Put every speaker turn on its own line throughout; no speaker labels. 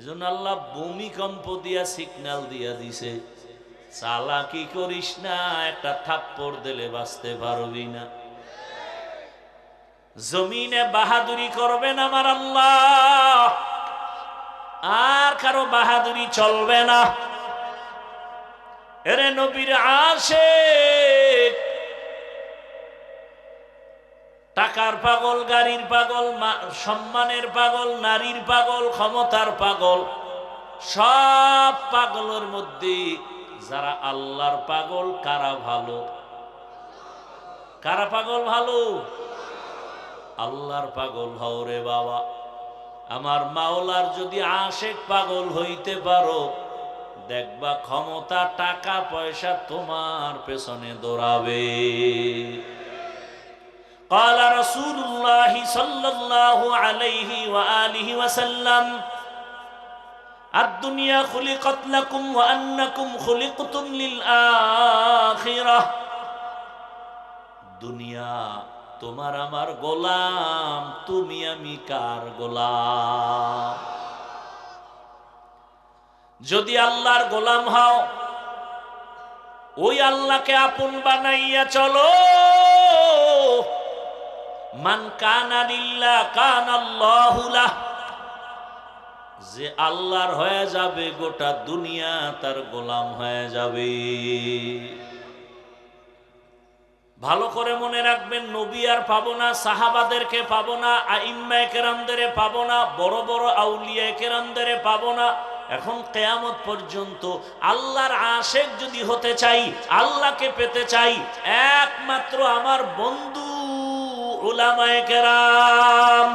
এজন্য আল্লাহ ভূমিকম্প দিয়া সিগন্যাল দিয়া দিছে, চালাকি করিস না, একটা থাপ্পড় দিলে বাঁচতে পারবি না। জমিনে বাহাদুরি করবেন আমার আল্লাহ, আর কারো বাহাদুরি চলবে না। এরে নবীর আশিক, টাকার পাগল, গাড়ির পাগল, সম্মানের পাগল, নারীর পাগল, ক্ষমতার পাগল, সব পাগলের মধ্যে যারা আল্লাহর পাগল, কারা ভালো? কারা পাগল ভালো? আল্লাহর পাগল হও রে বাবা। আমার মাওলার যদি আশিক পাগল হইতে পারো, দেখবা ক্ষমতা, টাকা পয়সা তোমার পেছনে দৌড়াবে। قال رسول الله صلى الله عليه وآله وسلم الدنيا خلقت لكم وأنكم خلقتم للآخرة। দুনিয়া তোমার আমার গোলাম, তুমি আমি কার গোলাম? যদি আল্লাহর গোলাম হও, ওই আল্লাহকে আপন বানাইয়া চলো। মান কানা লিল্লাহ কানাল্লাহু লাহ। যে আল্লাহর হয়ে যাবে, গোটা দুনিয়া তার গোলাম হয়ে যাবে। ভালো করে মনে রাখবেন, নবী আর পাবো না, সাহাবাদেরকে পাবো না, আইম্মায়ে কেরামদের পাবো না, বড় বড় আউলিয়া কেরামদের পাবো না। এখন কিয়ামত পর্যন্ত আল্লাহর আশিক যদি হতে চাই, আল্লাহকে পেতে চাই, একমাত্র আমার বন্ধু উলামায়ে কেরাম,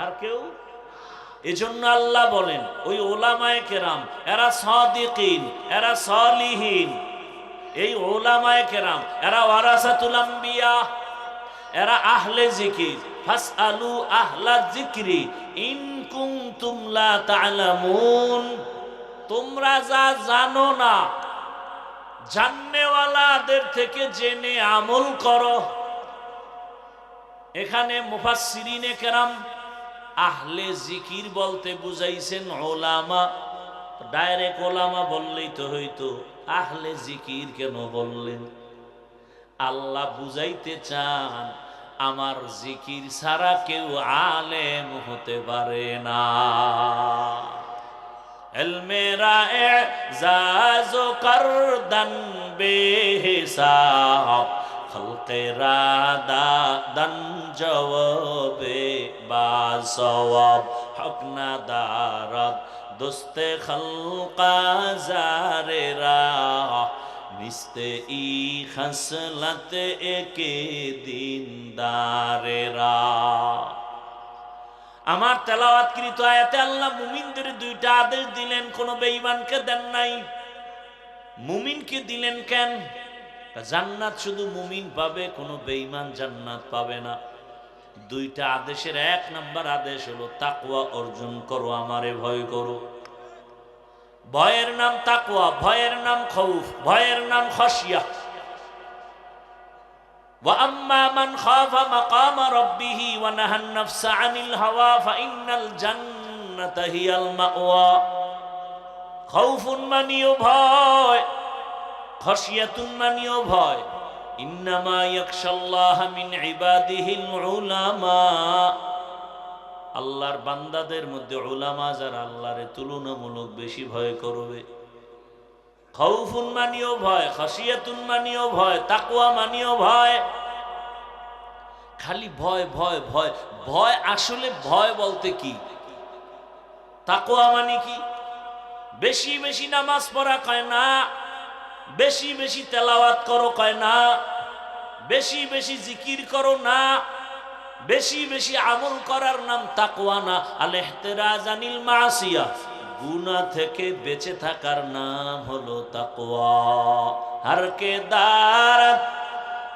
আর কেউ। এজন্য আল্লাহ বলেন, ওই উলামায়ে কেরাম এরা সাদিকিন, এরা সালিহিন। এই উলামায়ে কেরাম এরা ওয়ারাসাতুল আম্বিয়া, এরা আহলে জিকির। ফাসআলু আহলা যিকরি ইন কুনতুম লা তা'লামুন। তোমরা যা জানো না, জাননেওয়ালাদের থেকে জেনে আমল করো। এখানে মুফাসসিরিনে কেরাম আহলে জিকির বলতে বুঝাইছেন উলামা। ডাইরেক্ট উলামা বললেই তো হইতো, আহলে জিকির কেন বললেন? আল্লাহ বুঝাইতে চান, আমার জিকির ছাড়া কেউ আলেম হতে পারে না। ইলমেরা এজাজ করদন বেহিসাব, খলকেরা দাদন জওয়াবে বাসওয়াব, হক না দারদ দোস্তে খলকা জারেরা, নিস্তে ই খসলত একে দিনদারেরা। আমার তেলাওয়াতকৃত আয়াতে আল্লাহ মুমিনদের দুইটা আদেশ দিলেন, কোন বেঈমানকে দেন নাই। মুমিনকে দিলেন কেন? জান্নাত শুধু মুমিন পাবে, কোনো বেঈমান জান্নাত পাবে না। দুইটা আদেশের এক নাম্বার আদেশ হলো তাকওয়া অর্জন করো, আমারে ভয় করো। ভয়ের নাম তাকওয়া, ভয়ের নাম খৌফ, ভয়ের নাম খাশিয়া। ওয়া আম্মা মান খাফা মাকামা রাব্বিহি ওয়া নাহান নাফসা আনিল হাওয়া ফাইন্নাল জান্নাতা হিয়াল মাওয়া। খাউফুন মানিও ভয়, খাশিয়াতুন মানিও ভয়। ইন্নামা ইয়াখশাল্লাহা মিন ইবাদিহিল উলামা। আল্লাহর বান্দাদের মধ্যে উলামা যারা আল্লাহরে তুলনামূলক বেশি ভয় করবে। খাউফুন মানিও ভয়, খাশিয়াতুন মানিও ভয়, তাকওয়া মানিও ভয়। খালি ভয় ভয় ভয় ভয়। আসলে ভয় বলতে কি? তাকওয়া মানে কি? বেশি বেশি নামাজ পড়া কয় না, বেশি বেশি তেলাওয়াত করো কয় না, বেশি বেশি জিকির করো না, বেশি বেশি আমল করার নাম তাকওয়া না। আল ইহতিরাজ আনিল মাসিয়া, গুনাহ থেকে বেঁচে থাকার নাম হলো তাকওয়া। হর কে দারত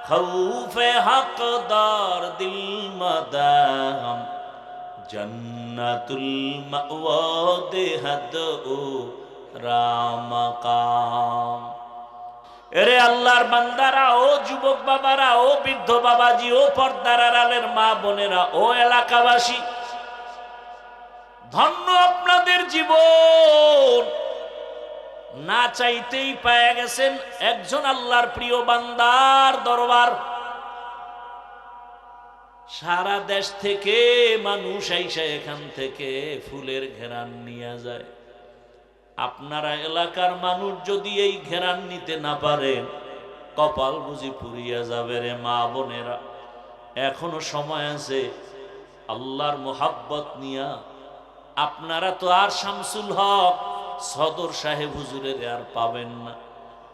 খৌফে হকদার দিল মাদাম, জান্নাতুল মাওয়া দেহাদ ও রামাকাম। এরে আল্লাহর বান্দারা, ও যুবক বাবারা, ও বৃদ্ধ বাবাজি, ও পর্দার আড়ালের মা বোনেরা, ও এলাকাবাসী, ধন্য আপনাদের জীবন, না চাইতেই পেয়ে গেছেন একজন আল্লাহর প্রিয় বান্দার দরবার। সারা দেশ থেকে মানুষ আইসা এখান থেকে ফুলের ঘেরান নিয়ে যায়। আপনারা এলাকার মানুষ যদি এই ঘেরান নিতে না পারেন, কপাল বুঝি পুড়িয়া যাবে রে মা বোনেরা। এখনো সময় আছে, আল্লাহর মোহাব্বত নিয়া আপনারা তো আর শামসুল হক সদর সাহেব হুজুরের আর পাবেন না,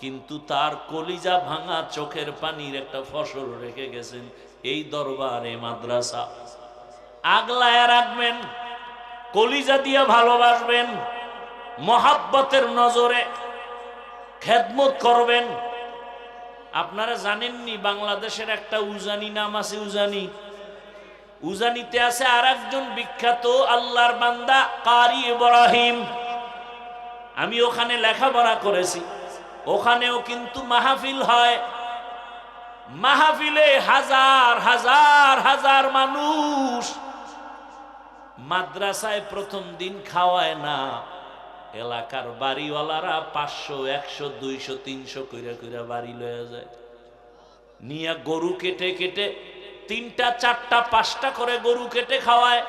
কিন্তু তার কলিজা ভাঙা চোখের পানির একটা ফসল রেখে গেছেন এই দরবারে মাদ্রাসা। আগলায় রাখবেন, কলিজা দিয়ে ভালোবাসবেন, মোহাব্বতের নজরে খেদমত করবেন। আপনারা জানেননি বাংলাদেশের একটা উজানি নাম আছে, উজানি। উজানিতে আছে আর একজন বিখ্যাত আল্লাহর বান্দা কারি ইব্রাহিম। আমি ওখানে লেখাপড়া করেছি, ওখানেও কিন্তু মাহফিল হয়। মাহফিলে হাজার হাজার হাজার মানুষ। মাদ্রাসায় প্রথম দিন খাওয়ায় না, এলাকার বাড়িওয়ালারা 500 100 200 300 কইরা কইরা বাড়ি লয়ে যায়, নিয়ে গরু কেটে কেটে 3টা 4টা 5টা করে গরু কেটে খাওয়ায়।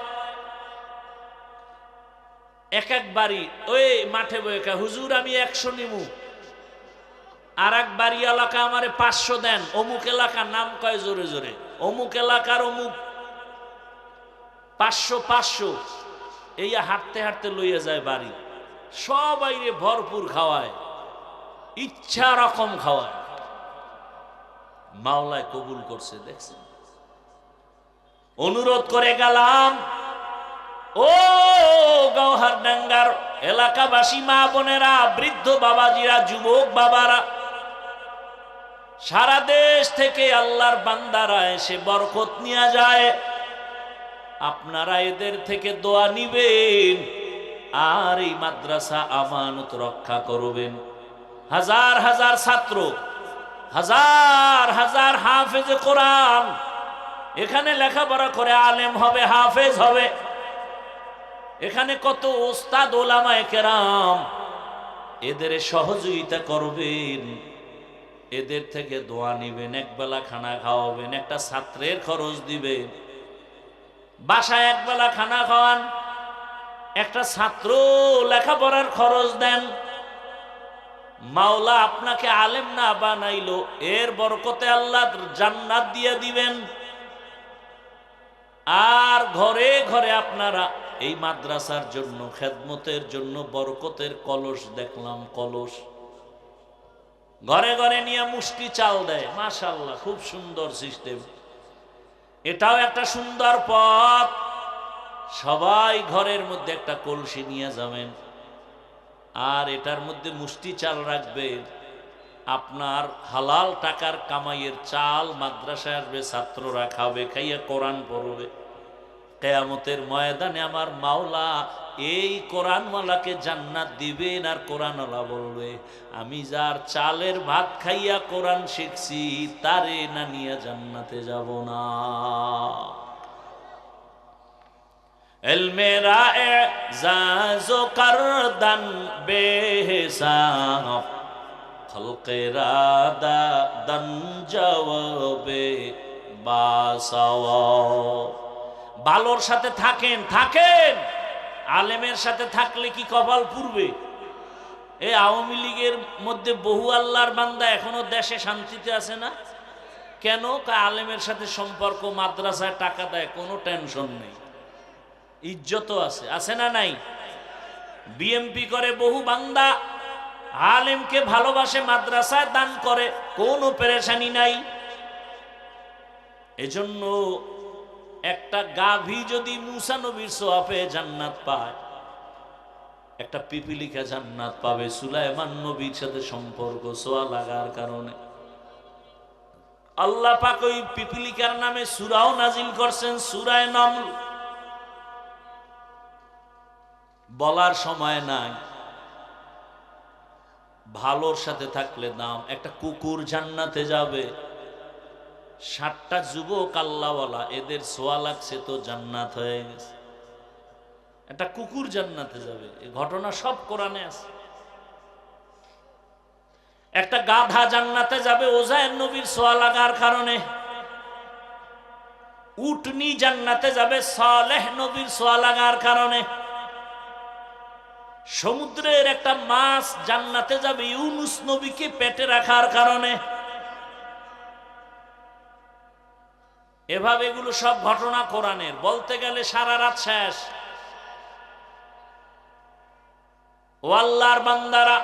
এক এক বাড়ি ওই মাঠে বয়ে, হুজুর আমি 100 নিমু, আর এক বাড়ি এলাকা আমারে 500 দেন। অমুক এলাকার নাম কয় জোরে জোরে, অমুক এলাকার অমুক 500 500, এই হাঁটতে হাঁটতে লইয়া যায় বাড়ি। সবাই রে ভরপুর খাওয়ায়, ইচ্ছা রকম খাওয়ায়। মাওলায় কবুল করছে, দেখছেন। অনুরোধ করে গেলাম, ও গৌহারডাঙ্গার এলাকাবাসী মা বোনেরা, বৃদ্ধ বাবাজিরা, যুবক বাবারা, সারা দেশ থেকে আল্লাহর বান্দারা এসে বরকত নিয়ে যায়। আপনারা এদের থেকে দোয়া নিবেন আর এই মাদ্রাসা আমানত রক্ষা করবেন। হাজার হাজার ছাত্র, হাজার হাজার হাফেজে কোরআন এখানে লেখাপড়া করে আলেম হবে, হাফেজ হবে। এখানে কত ওস্তাদ ওলামায়ে কেরাম, এদের সহযোগিতা করবেন, এদের থেকে দোয়া নিবেন, একবেলা খানা খাওয়াবেন, একটা ছাত্রের খরচ দিবেন। বাসায় একবেলা খানা খাওয়ান, একটা ছাত্র লেখাপড়ার খরচ দেন। মাওলা আপনাকে আলেম না বানাইলো, এর বরকতে আল্লাহ জান্নাত দিয়ে দিবেন। আর ঘরে ঘরে আপনারা এই মাদ্রাসার জন্য, খেদমতের জন্য বরকতের কলস দেখলাম, কলস ঘরে ঘরে নিয়ে মুষ্টি চাল দেয়। মাশাআল্লাহ, খুব সুন্দর সিস্টেম। এটাও একটা সুন্দর পথ। সবাই ঘরের মধ্যে একটা কলসি নিয়ে যাবেন, আর এটার মধ্যে মুষ্টি চাল রাখবেন। আপনার হালাল টাকার কামাইয়ের চাল মাদ্রাসায় আসবে, ছাত্ররা খাবে, খাইয়া কোরআন পড়বে। কিয়ামতের ময়দানে আমার মাওলা এই কোরআনওয়ালাকে জান্নাত দিবেন, আর কোরআনওয়ালা বলবে, আমি যার চালের ভাত খাইয়া কোরআন শিখছি তারে না নিয়ে জান্নাতে যাব না। ইলমে রা'জাজ ও করদান বেহিসাব, খলকে রাদা দান জওয়াবে বাসাওয়াব। ভালোর সাথে থাকেন, থাকেন। আলেমের সাথে থাকলে কি কপাল পুরবে? এই আওয়ামী লীগের মধ্যে বহু আল্লাহর বান্দা এখনো দেশে শান্তিতে আছে না কেন? আলেমের সাথে সম্পর্ক, মাদ্রাসায় টাকা দেয়, কোনো টেনশন নেই, ইজ্জতও আছে, আছে না নাই? বিএমপি করে বহু বান্দা, আলেমকে ভালোবাসে, মাদ্রাসায় দান করে, কোনো পেরেশানি নাই। এজন্য একটা গাভী যদি মুসা নবীর সোয়াবে জান্নাত পায়, একটা পিপিলিকা জান্নাত পাবে সুলাইমান নবীর সাথে সম্পর্ক সোয়া লাগার কারণে। আল্লাহ পাক ওই পিপিলিকার নামে সূরাও নাজিল করছেন, সূরা নামল। বলার সময় নাই, ভালোর সাথে থাকলে দাম। একটা কুকুর জান্নাতে যাবে, 60টা যুবক আল্লাহওয়ালা, এদের সোয়া লাগছে তো জান্নাত হয়ে গেছে। একটা কুকুর জান্নাতে যাবে, এই ঘটনা সব কোরআনে আছে। একটা গাধা জান্নাতে যাবে ওজায়ের নবীর ছোঁয়া লাগার কারণে। উটনি জান্নাতে যাবে সালেহ নবীর ছোঁয়া লাগার কারণে। সমুদ্রের একটা মাছ জান্নাতে যাবে ইউনুস নবীকে পেটে রাখার কারণে। এভাবে এগুলো সব ঘটনা কোরআনের, বলতে গেলে সারা রাত শেষ। ও আল্লাহর বান্দারা,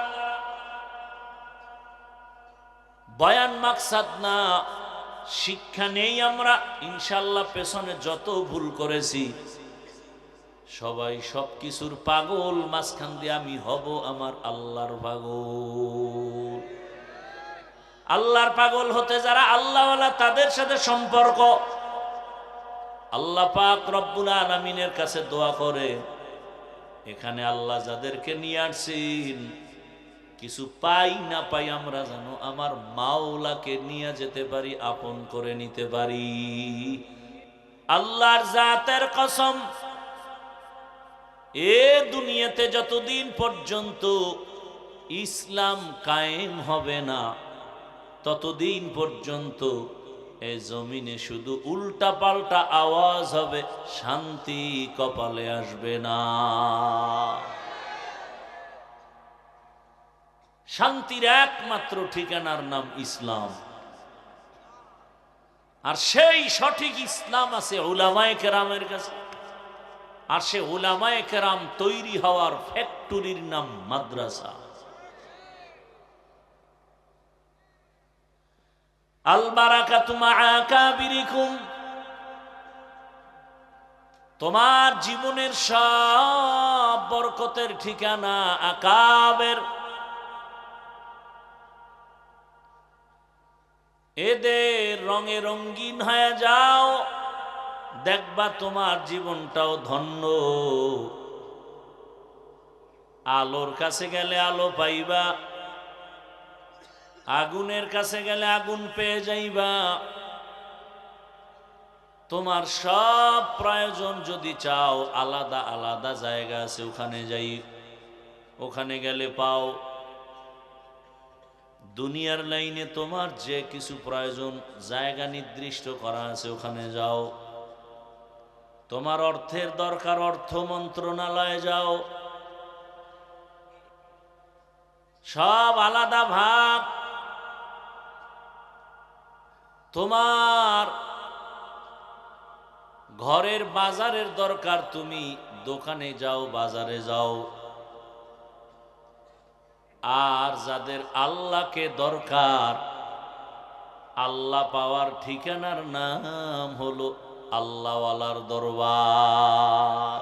বয়ান মাকসাদ না, শিক্ষা নেই আমরা। ইনশাআল্লাহ পেছনে যত ভুল করেছি সবাই সব কিছুর পাগল, মাঝখান দিয়ে আমি হব আমার আল্লাহর পাগল। আল্লাহর পাগল হতে যারা আল্লাহওয়ালা তাদের সাথে সম্পর্ক। আল্লাহ পাক রব্বুল আলামিনের কাছে দোয়া করে, এখানে আল্লাহ যাদেরকে নিয়ে আসছেন কিছু পাই না পাই আমরা জানো আমার মাওলাকে নিয়ে যেতে পারি, আপন করে নিতে পারি। আল্লাহর জাতের কসম, এ দুনিয়াতে যতদিন পর্যন্ত ইসলাম কায়েম হবে না ততদিন পর্যন্ত এই জমিনে শুধু উল্টা পাল্টা আওয়াজ হবে, শান্তি কপালে আসবে না। শান্তির একমাত্র ঠিকানার নাম ইসলাম। আর সেই সঠিক ইসলাম আছে উলামায়ে কেরামের কাছে। আর সে উলামায়ে কেরাম তৈরি হওয়ার ফ্যাক্টরির নাম মাদ্রাসা। আল বারাকাতু মা আকাবিরিকুম, তোমার জীবনের সব বরকতের ঠিকানা আকাবের। এদের রঙে রঙিন হয়ে যাও, দেখবা তোমার জীবনটাও ধন্য। আলোর কাছে গেলে আলো পাইবা, আগুনের কাছে গেলে আগুন পেয়ে যাইবা। তোমার সব প্রয়োজন যদি চাও আলাদা আলাদা জায়গা আছে, ওখানে যাই, ওখানে গেলে পাও। দুনিয়ার লাইনে তোমার যে কিছু প্রয়োজন জায়গা নির্দিষ্ট করা আছে, ওখানে যাও। তোমার অর্থের দরকার, অর্থ মন্ত্রণালয়ে যাও। সব আলাদা ভাগ। তোমার ঘরের বাজারের দরকার, তুমি দোকানে যাও, বাজারে যাও। আর যাদের আল্লাহকে দরকার, আল্লাহ পাওয়ার ঠিকানার নাম হলো আল্লাহওয়ালার দরবার।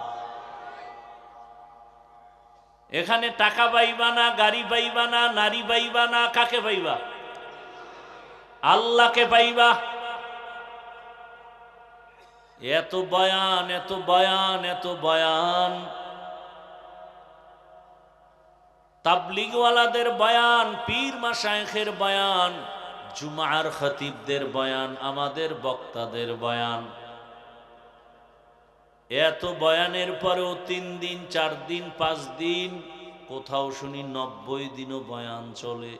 এখানে টাকা পাইবা না, গাড়ি পাইবা না, নারী পাইবা না, কাকে পাইবা? আল্লাহকে পাইবা। এত বয়ান, এত বয়ান, এত বয়ান, তাবলীগওয়ালাদের বয়ান, পীর মাশায়েখের বয়ান, জুমার খতিবদের বয়ান, আমাদের বক্তাদের বয়ান। এত বয়ানের পরেও 3 দিন 4 দিন 5 দিন, কোথাও শুনি 90 দিনও বয়ান চলে।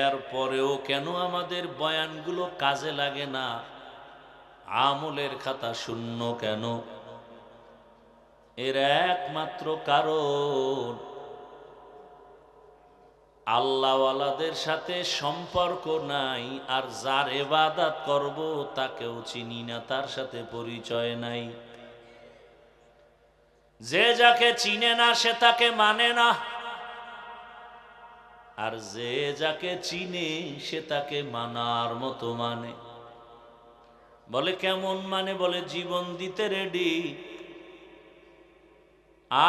এরপরেও কেন আমাদের বয়ানগুলো কাজে লাগে না? আমলের খাতা শূন্য কেন? এর একমাত্র কারণ আল্লাহওয়ালাদের সাথে সম্পর্ক নাই। আর যার ইবাদত করব তাকেও চিনি না, তার সাথে পরিচয় নাই। যে যাকে চিনে না সে তাকে মানে না, আর যে যাকে চিনে সে তাকে মানার মতো মানে। বলে কেমন মানে? বলে জীবন দিতে রেডি।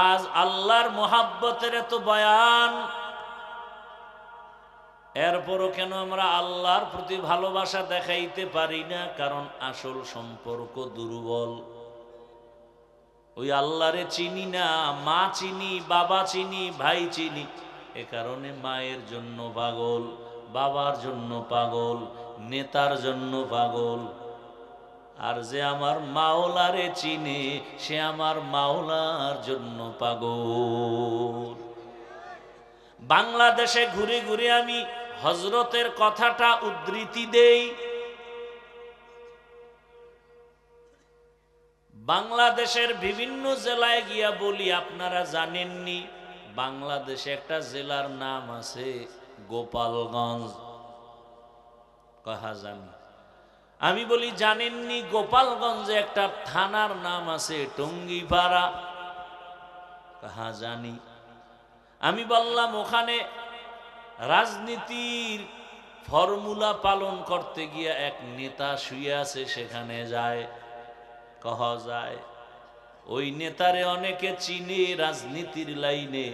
আজ আল্লাহর মোহাব্বতের এত বয়ান, এরপরও কেন আমরা আল্লাহর প্রতি ভালোবাসা দেখাইতে পারি না? কারণ আসল সম্পর্ক দুর্বল। ওই আল্লাহরে চিনি না, মা চিনি, বাবা চিনি, ভাই চিনি, এ কারণে মায়ের জন্য পাগল, বাবার জন্য পাগল, নেতার জন্য পাগল। আর যে আমার মাওলারে চিনে সে আমার মাওলার জন্য পাগল। বাংলাদেশে ঘুরে ঘুরে আমি হযরতের কথাটা উদ্ধৃতি দেই। বাংলাদেশের বিভিন্ন জেলায় গিয়া বলি, আপনারা জানেননি বাংলাদেশে একটা জেলার নাম আছে গোপালগঞ্জ? কহা জানি? আমি বলি জানেননি গোপালগঞ্জে একটা থানার নাম আছে টঙ্গিপাড়া? কহা জানি? আমি বললাম ওখানে রাজনীতির ফর্মুলা পালন করতে গিয়া এক নেতা শুয়ে আছে, সেখানে যায়? কহ যায়? ওই নেতারে অনেকে চিনে রাজনীতির লাইনে,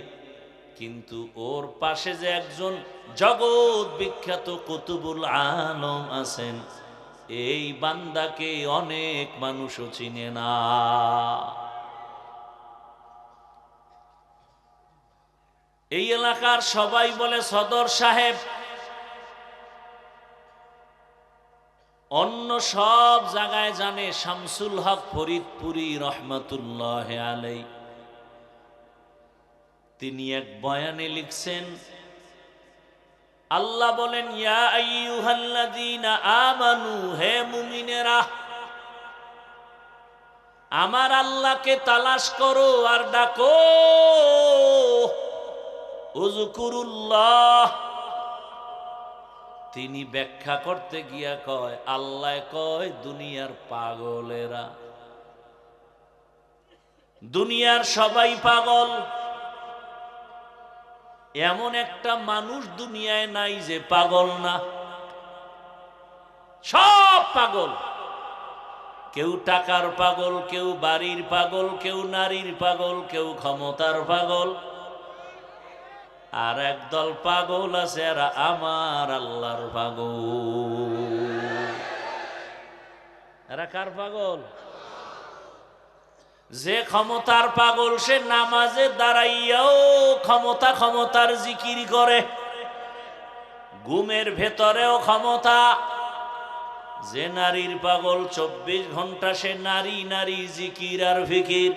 কিন্তু ওর পাশে যে একজন জগৎ বিখ্যাত কুতুবুল আলম আছেন, এই বান্দাকে অনেক মানুষও চিনে না। এই এলাকার সবাই বলে সদর সাহেব, অন্য সব জায়গায় জানে শামসুল হক ফরিদপুরি রহমাতুল্লাহ আলাইহি। তিনি এক বয়ানে লিখছেন, আল্লাহ বলেন ইয়া আইয়ুহাল্লাযীনা আমানু, হে মুমিনেরা আমার আল্লাহকে তালাশ করো আর ডাকো। উযকুরুল্লাহ, তিনি ব্যাখ্যা করতে গিয়া কয়, আল্লাহ কয় দুনিয়ার পাগলেরা। দুনিয়ার সবাই পাগল, এমন একটা মানুষ দুনিয়ায় নাই যে পাগল না। সব পাগল। কেউ টাকার পাগল, কেউ বাড়ির পাগল, কেউ নারীর পাগল, কেউ ক্ষমতার পাগল। আর একদল পাগল আছে এরা আমার আল্লাহর পাগল। এরা কার পাগল? যে ক্ষমতার পাগল সে নামাজে দাঁড়াইয়াও ক্ষমতার জিকির করে, ঘুমের ভেতরেও ক্ষমতা। যে নারীর পাগল 24 ঘন্টা সে নারী জিকির আর ফিকির।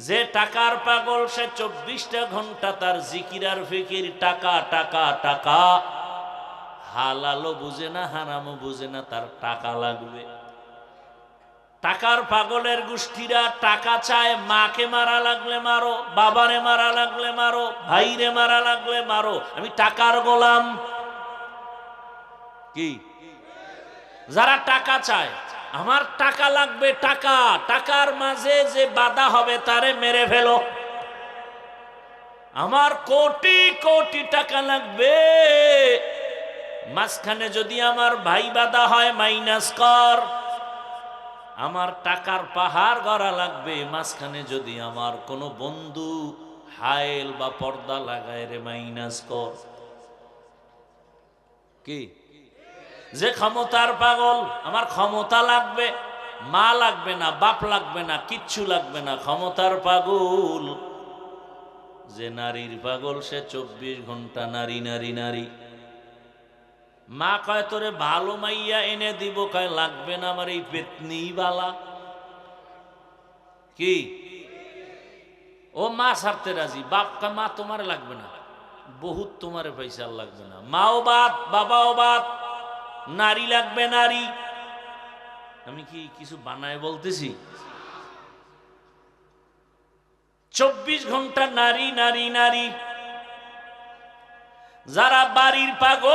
যে টাকার পাগল সে 24টা ঘন্টা তার জিকির আর ফিকির, টাকা টাকা টাকা। হালালও বুঝে না, হারামও বুঝে না, তার টাকা লাগবে। টাকার পাগলের গোষ্ঠীরা টাকা চায়, মাকে মারা লাগলে মারো, বাবারে মারা লাগলে মারো, ভাইরে মারা লাগলে মারো, আমি টাকার গোলাম। কি? যারা টাকা চায়, আমার টাকা লাগবে, টাকা, টাকার মাঝে যে বাধা হবে তারে মেরে ফেলো। আমার কোটি কোটি টাকা লাগবে, মাঝখানে যদি আমার ভাই বাধা হয় মাইনাস কর। আমার টাকার পাহাড় গড়া লাগবে, মাঝখানে যদি আমার কোনো বন্ধু হায়েল বা পর্দা লাগায় রে মাইনাস কর। কি? যে ক্ষমতার পাগল, আমার ক্ষমতা লাগবে, মা লাগবে না, বাপ লাগবে না, কিচ্ছু লাগবে না, ক্ষমতার পাগল। যে নারীর পাগল সে 24 ঘন্টা নারী নারী নারী। মা কয় তোরে ভালো মাইয়া এনে দিব, কয় লাগবে না, আমার এই পেতনি বালা। কি? ও মা ছাড়তে রাজি, বাপ কয় মা তোমার লাগবে না, বহুত তোমারে পয়সা লাগবে না, মাও বাদ বাবাও বাদ, নারী লাগবে নারী। আমি কি কিছু বানায় বলতেছি? 24 ঘন্টা নারী নারী নারী। যারা বাড়ির পাগল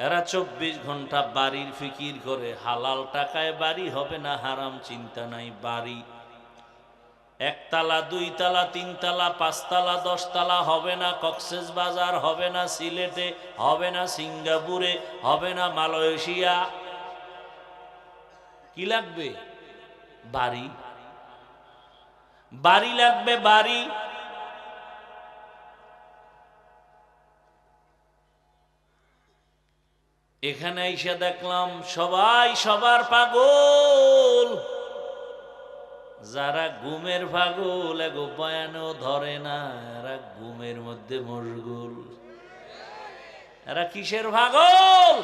এরা 24 ঘন্টা বাড়ির ফিকির করে, হালাল টাকায় বাড়ি হবে না, হারাম চিন্তা নাই বাড়ি। 1 তালা 2 তালা 3 তালা 5 তালা 10 তালা হবে না কক্সেস বাজার, হবে না সিলেটে, হবে না সিঙ্গাপুরে, হবে না মালয়েশিয়া। কি লাগবে? বাড়ি। বাড়ি লাগবে, বাড়ি। এখানে এসে দেখলাম সবাই সবার পাগল। যারা ঘুমের পাগল এগো বয়ানও ধরে না, এরা ঘুমের মধ্যে মশগুল। এরা কিসের পাগল?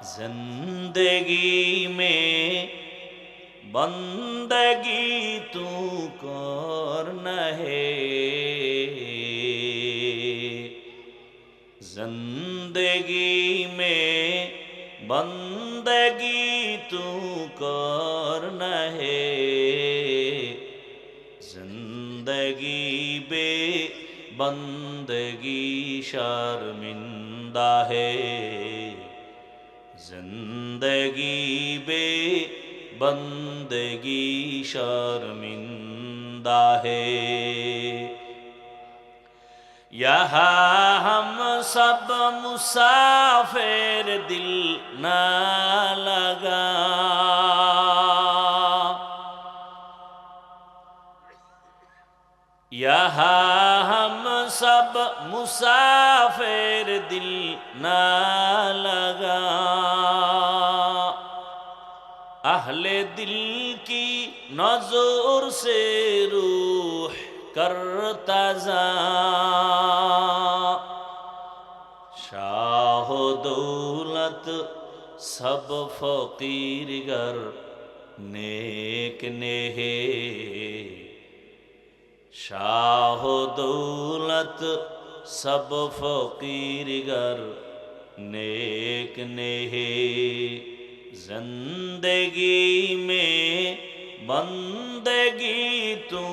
जिंदगी में बंदगी तू करना है, जिंदगी में बंदगी तू करना है, जिंदगी बे बंदगी शर्मिंदा है, जिंदगी बे बंदगी शर्मिंदा है। यहाँ हम सब मुसाफिर दिल न लगा, यहाँ हम सब मुसाफिर दिल न लगा, अहले दिल की नजर से रूह करता जा, शाह दौलत सब फकीर गर नेक ने है, शाह दौलत सब फकीर गर नेक ने है, जिंदगी में बंदगी तू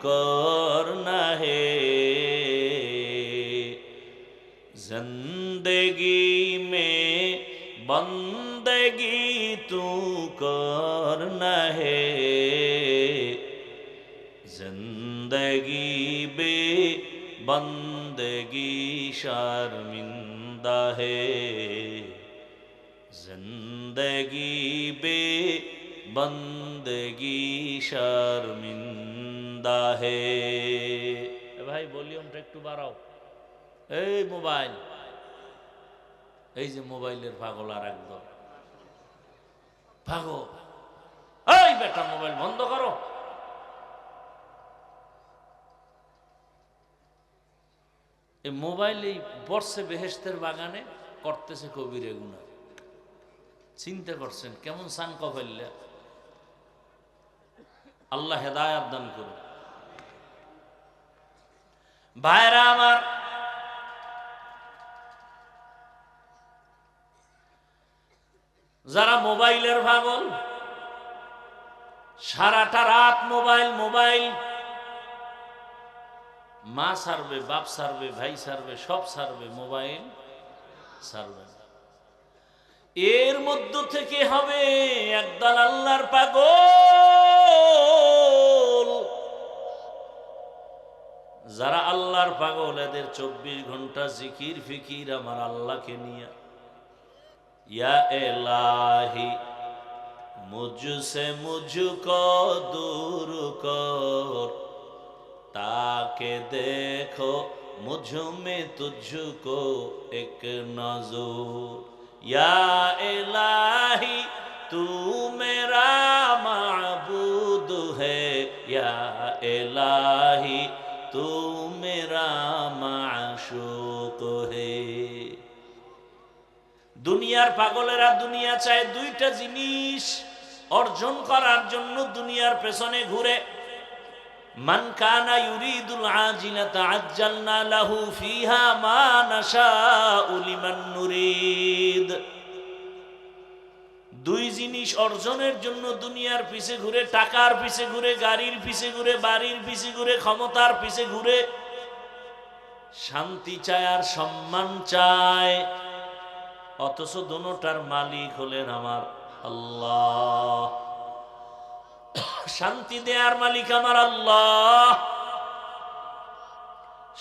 करना है, जिंदगी में बंदगी तू करना है, जिंदगी बे बंदगी शर्मिंदा है, जिंदगी बे बंदगी शर्मिंदा है। भाई ভলিউমটা একটু বাড়াও। এই মোবাইল, এই যে মোবাইলের পাগল আর একদম পাগল, এই বেটা মোবাইল বন্ধ করো। এই মোবাইল এই বর্ষে বেহেশতের বাগানে করতেছে কবিরে গুনাহ। চিন্তা করছেন কেমন সান কফাইল্লা? আল্লাহ হেদায়াত দান করুন। ভাইরা আমার, যারা মোবাইলের পাগল, সারাটা রাত মোবাইল মোবাইল, মা সারবে, বাপ সারবে, ভাই সারবে, সব সারবে, মোবাইল সারবে। এর মধ্য থেকে হবে একদল আল্লাহর পাগল। যারা আল্লাহর পাগল, এদের 24 ঘন্টা জিকির ফিকির আমার আল্লাহকে নিয়ে। ইয়া ইলাহি মুঝসে মুঝকো দূর কর, ताके देखो मुझ में तुझको एक नजर, या इलाही तू मेरा माबूद है, या इलाही तू मेरा माशूक है। দুনিয়ার পাগলেরা দুনিয়া চায়, দুইটা জিনিস অর্জন করার জন্য দুনিয়ার পেছনে ঘুরে। মান কানা ইউরিদুল আজিলাতা আজ্জালনা লাহু ফিহা মা নাশাউ লিমান নুরিদ। দুই জিনিস অর্জনের জন্য দুনিয়ার পিছে ঘুরে, টাকার পিছে ঘুরে, গাড়ির পিছে ঘুরে, বাড়ির পিছে ঘুরে, ক্ষমতার পিছে ঘুরে। শান্তি চায় আর সম্মান চায়, অথচ দুটোটার মালিক হলেন আমার আল্লাহ। শান্তি দেয়ার মালিক আমার আল্লাহ,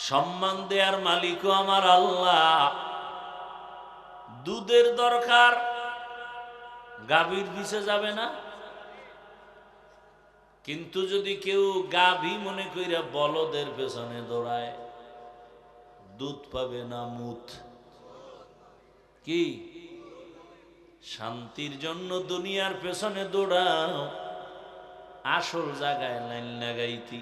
সম্মান দেয়ার মালিকও আমার আল্লাহ। দুধের দরকার, গাভীর পিছে যাবে না। কিন্তু যদি কেউ গাভী মনে কইরা বলদের পেছনে দৌড়ায়, দুধ পাবে না মুত। কি শান্তির জন্য দুনিয়ার পেছনে দৌড়াও, আসল জায়গায় লাইন লাগাইতি।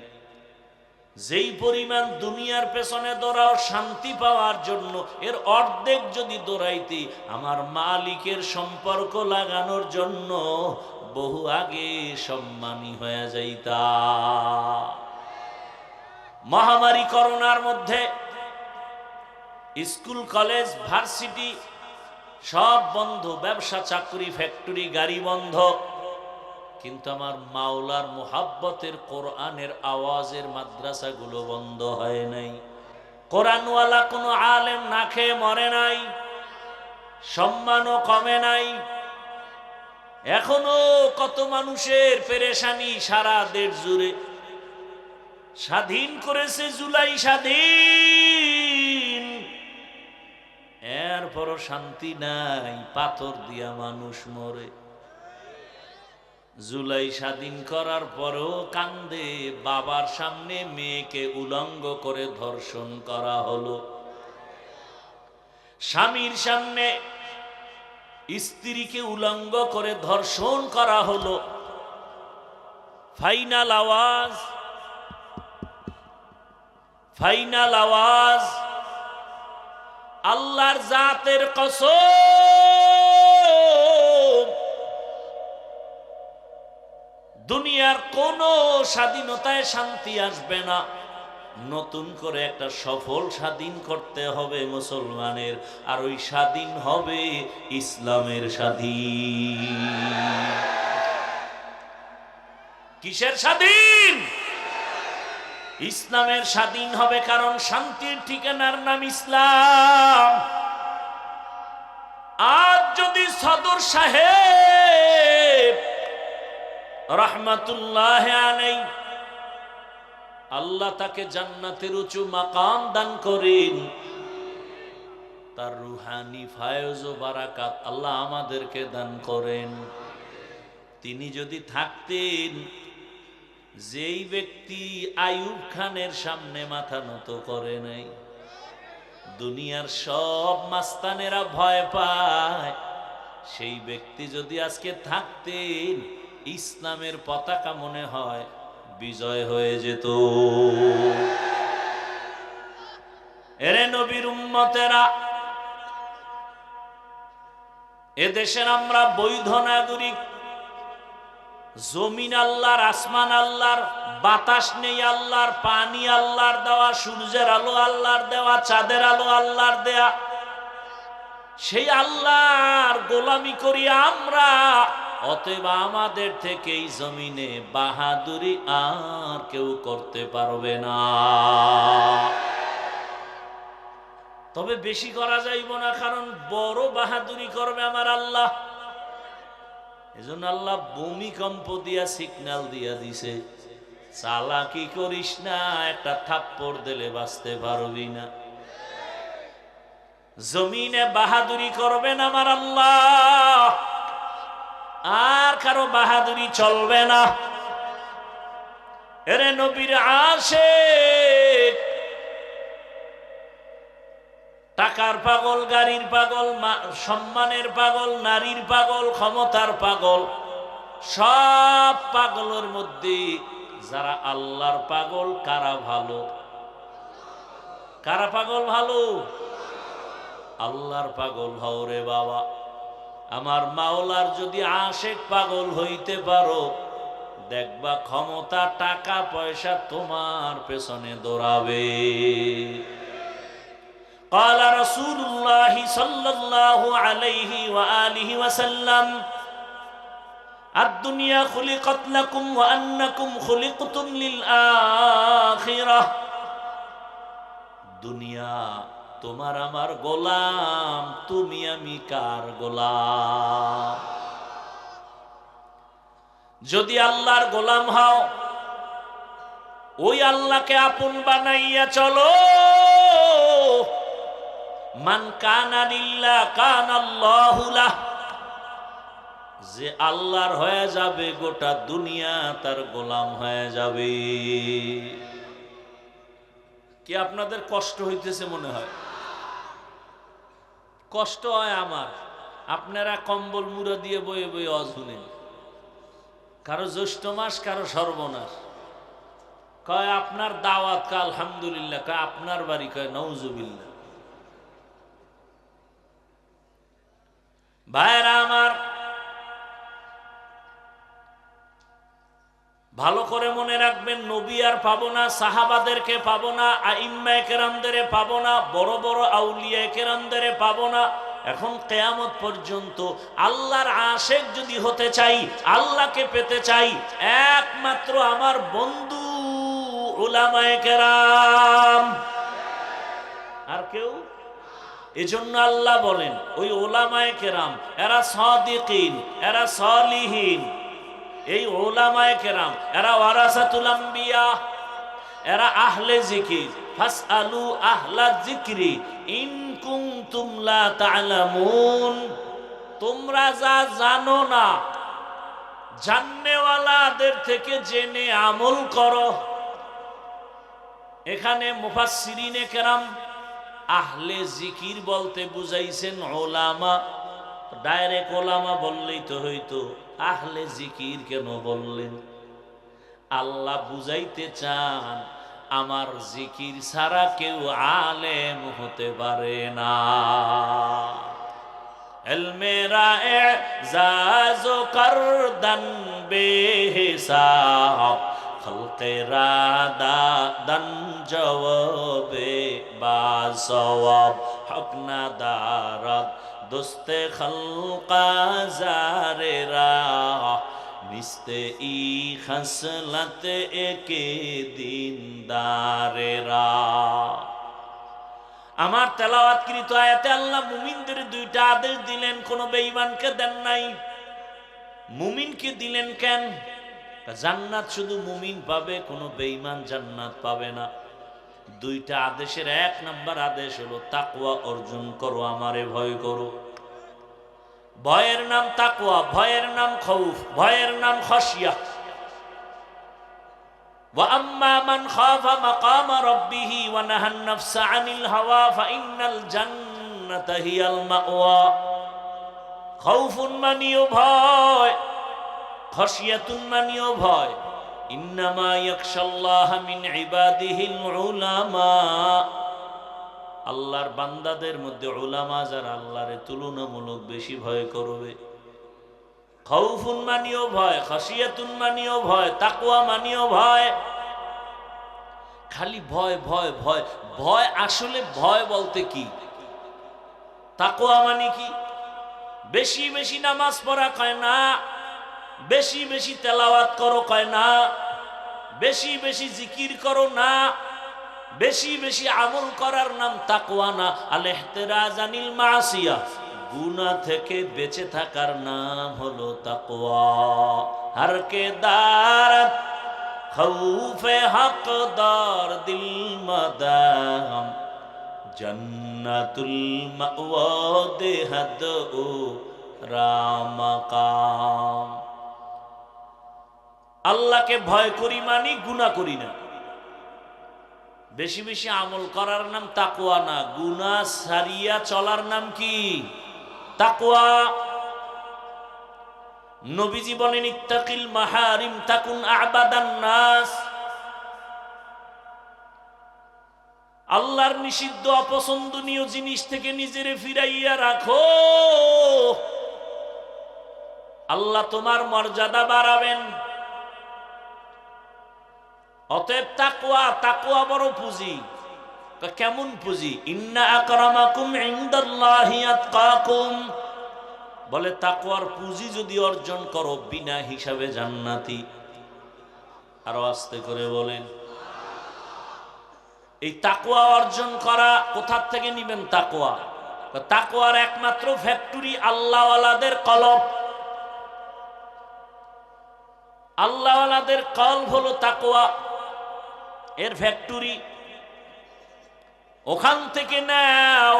যেই পরিমাণ দুনিয়ার পেছনে দৌড়াও শান্তি পাওয়ার জন্য, এর অর্ধেক যদি দৌড়াইতে আমার মালিকের সম্পর্ক লাগানোর জন্য বহু আগে সম্মানী হয়ে যাইতা। মহামারী করোনার মধ্যে স্কুল কলেজ ভার্সিটি সব বন্ধ, ব্যবসা চাকরি ফ্যাক্টরি গাড়ি বন্ধ, কিন্তু আমার মাওলার মুহাব্বতের কোরআনের আওয়াজের মাদ্রাসাগুলো বন্ধ হয় নাই। কোরআনওয়ালা কোনো আলেম না খেয়ে মরে নাই, সম্মানও কমে নাই। এখনো কত মানুষের পেরেশানি সারা দেশ জুড়ে। স্বাধীন করেছে জুলাই স্বাধীন, এরপরও শান্তি নাই, পাথর দিয়া মানুষ মরে। জুলাই স্বাধীন করার পরেও কান্দে, বাবার সামনে মেয়েকে উলঙ্গ করে ধর্ষণ করা হলো, স্বামীর সামনে স্ত্রীকে উলঙ্গ করে ধর্ষণ করা হলো। ফাইনাল আওয়াজ, ফাইনাল আওয়াজ, আল্লাহর জাতের কসম, দুনিয়ার কোন স্বাধীনতায় শান্তি আসবে না, নতুন করে একটা সফল স্বাধীন করতে হবে মুসলমানের, আর ওই স্বাধীন হবে ইসলামের স্বাধীন। কিসের স্বাধীন? ইসলামের স্বাধীন হবে, কারণ শান্তির ঠিকানার নাম ইসলাম। আজ যদি সদর সাহেব রহমাতুল্লাহ আলাইহি আল্লাহ তাকে জান্নাতের উঁচু মাকাম দান করেন, তার রুহানি ফায়জ ও বারাকাত আল্লাহ আমাদেরকে দান করেন। তিনি যদি থাকতেন, যেই ব্যক্তি আইয়ুব খানের সামনে মাথা নত করে নাই, দুনিয়ার সব মাস্তানেরা ভয় পায়, সেই ব্যক্তি যদি আজকে থাকতেন, ইসলামের পতাকা মনে হয় বিজয় হয়ে যেত। এরে নবীর উম্মতেরা, এদেশের আমরা বৈধ নাগরিক। জমিন আল্লাহর, আসমান আল্লাহর, বাতাস নেই আল্লাহর, পানি আল্লাহর দেওয়া, সূর্যের আলো আল্লাহর দেওয়া, চাঁদের আলো আল্লাহর দেয়া। সেই আল্লাহর গোলামি করি আমরা, অতএব আমাদের থেকে এই জমিনে বাহাদুরি আর কেউ করতে পারবে না। তবে বেশি করা যাইব না, কারণ বড় বাহাদুরি করবে আমার আল্লাহ। এজন্য আল্লাহ ভূমিকম্প দিয়া সিগন্যাল দিয়া দিছে, চালাকি করিস না, একটা থাপ্পড় দিলে বাঁচতে পারবি না। জমিনে বাহাদুরি করবেন আমার আল্লাহ, আর কারো বাহাদুরি চলবে না। এরে নবীর আশিক, টাকার পাগল, গাড়ির পাগল, সম্মানের পাগল, নারীর পাগল, ক্ষমতার পাগল, সব পাগলের মধ্যে যারা আল্লাহর পাগল, কারা ভালো? কারা পাগল ভালো? আল্লাহর পাগল হও রে বাবা। আমার মাওলার যদি আশিক পাগল হইতে পারো, দেখবা ক্ষমতা, টাকা পয়সা তোমার পেছনে দৌড়াবে। قال رسول الله صلى الله عليه وآله وسلم الدنيا خلقت لكم وأنكم خلقتم للآخرة। দুনিয়া তোমার আমার গোলাম, তুমি আমি কার গোলাম? যদি আল্লাহর গোলাম হও, ওই আল্লাহকে আপন বানাইয়া চলো। মান কানা লিল্লাহ কানাল্লাহু লাহ। যে আল্লাহর হয়ে যাবে, গোটা দুনিয়া তার গোলাম হয়ে যাবে। কি আপনাদের কষ্ট হইতেছে মনে হয়? কষ্ট হয় আমার। আপনারা কম্বল মুড়া দিয়ে বয়ে বয়ে অঝুনেন, কারো জ্যৈষ্ঠ মাস, কারো সর্বনাশ। কয় আপনার দাওয়াত, কয় আলহামদুলিল্লাহ। কয় আপনার বাড়ি? কয় নাউজুবিল্লাহ। ভাইরা আমার, ভালো করে মনে রাখবেন, নবী আর পাবো না, সাহাবাদেরকে পাবো না, আইম্মায়ে কেরামদের পাবো না, বড় বড় আউলিয়া কেরামদের পাবো না। এখন কিয়ামত পর্যন্ত আল্লাহর আশিক যদি হতে চাই, আল্লাহকে পেতে চাই, একমাত্র আমার বন্ধু উলামায়ে কেরাম, আর কেউ। এজন্য আল্লাহ বলেন ওই উলামায়ে কেরাম, এরা সাদিকিন, এরা সালিহিন। এই উলামায়ে কেরাম এরা ওয়ারাসাতুল আম্বিয়া, এরা আহলে জিকির। ফাসআলু আহলা যিকরি ইন কুনতুম লা তা'লামুন। তোমরা যা জানো না, জাননেওয়ালাদের থেকে জেনে আমল করো। এখানে মুফাসসিরিনে কেরাম আহলে জিকির বলতে বুঝাইছেন উলামা। ডাইরেক্ট উলামা বললেই তো হইতো, আহলে জিকির কেন বললেন? আল্লাহ বুঝাইতে চান আমার জিকির ছাড়া কেউ আলেম হতে পারে না। ইলমেরা এজাজ করদান বেহিসাব, খলকেরা দাদান জওয়াবে বাসওয়াব, হক না দারাত দোস্তে খলকা জারেরা, নিস্তে ই খসলত একে দিনদারেরা। আমার তেলাওয়াতকৃত আয়াতে আল্লাহ মুমিনদের দুইটা আদেশ দিলেন, কোন বেঈমানকে দেন নাই। মুমিনকে দিলেন কেন? জান্নাত শুধু মুমিন পাবে, কোনো বেঈমান জান্নাত পাবে না। দুইটা আদেশের এক নাম্বার আদেশ হলো তাকওয়া অর্জন করো, আমারে ভয় করো। ভয়ের নাম তাকওয়া, ভয়ের নাম খৌফ, ভয়ের নাম খাশিয়া। ওয়া আম্মা মান খাফা মাকামা রাব্বিহি ওয়া নাহান নাফসা আনিল হাওয়া ফাইন্নাল জান্নাতা হিয়াল মাওয়া। খাউফুন মানিও ভয়, খাশিয়াতুন মানিও ভয়। ইন্নামা ইয়াখশাল্লাহা মিন ইবাদিহিল উলামা। আল্লাহর বান্দাদের মধ্যে উলামা যারা আল্লাহরে তুলনামূলক বেশি ভয় করবে। খাউফুন মানিও ভয়, খাশিয়াতুন মানিও ভয়, তাকওয়া মানিও ভয়। খালি ভয় ভয় ভয় ভয়, আসলে ভয় বলতে কি? তাকওয়া মানে কি? বেশি বেশি নামাজ পড়া কয় না, বেশি বেশি তেলাওয়াত করো কয় না, বেশি বেশি জিকির করো না, বেশি বেশি আমল করার নাম তাকওয়া না। আল ইহতিরাজ আনিল মাসিয়া, গুনাহ থেকে বেঁচে থাকার নাম হলো তাকওয়া। হর কে দারত খৌফে হকদার দিল মাদাম, জান্নাতুল মাওয়া দেহাদ ও রামাকাম। আল্লাহকে ভয় করি মানি গুনাহ করি না। বেশি বেশি আমল করার নাম তাকওয়া না, গুনাহ ছাড়িয়া চলার নাম কি? তাকওয়া। নবীজি বলেন ইত্তাকিল মাহারিম তাকুন আবাদান নাস। আল্লাহর নিষিদ্ধ অপছন্দনীয় জিনিস থেকে নিজেরে ফিরাইয়া রাখো, আল্লাহ তোমার মর্যাদা বাড়াবেন। অতএব তাকওয়া, তাকওয়া বড় পুঁজি। কেমন পুঁজি? ইন্না আকরামাকুম ইনদাল্লাহি আতকাকুম। বলে তাকওয়ার পুঁজি যদি অর্জন করো বিনা হিসাবে জান্নাতি। আরো আস্তে করে বলেন। এই তাকওয়া অর্জন করা কোথা থেকে নিবেন? তাকওয়া, তাকওয়ার একমাত্র ফ্যাক্টরি আল্লাহওয়ালাদের কলব। আল্লাহওয়ালাদের কলব হলো তাকওয়া, এর ফ্যাক্টরি। ওখান থেকে নাও।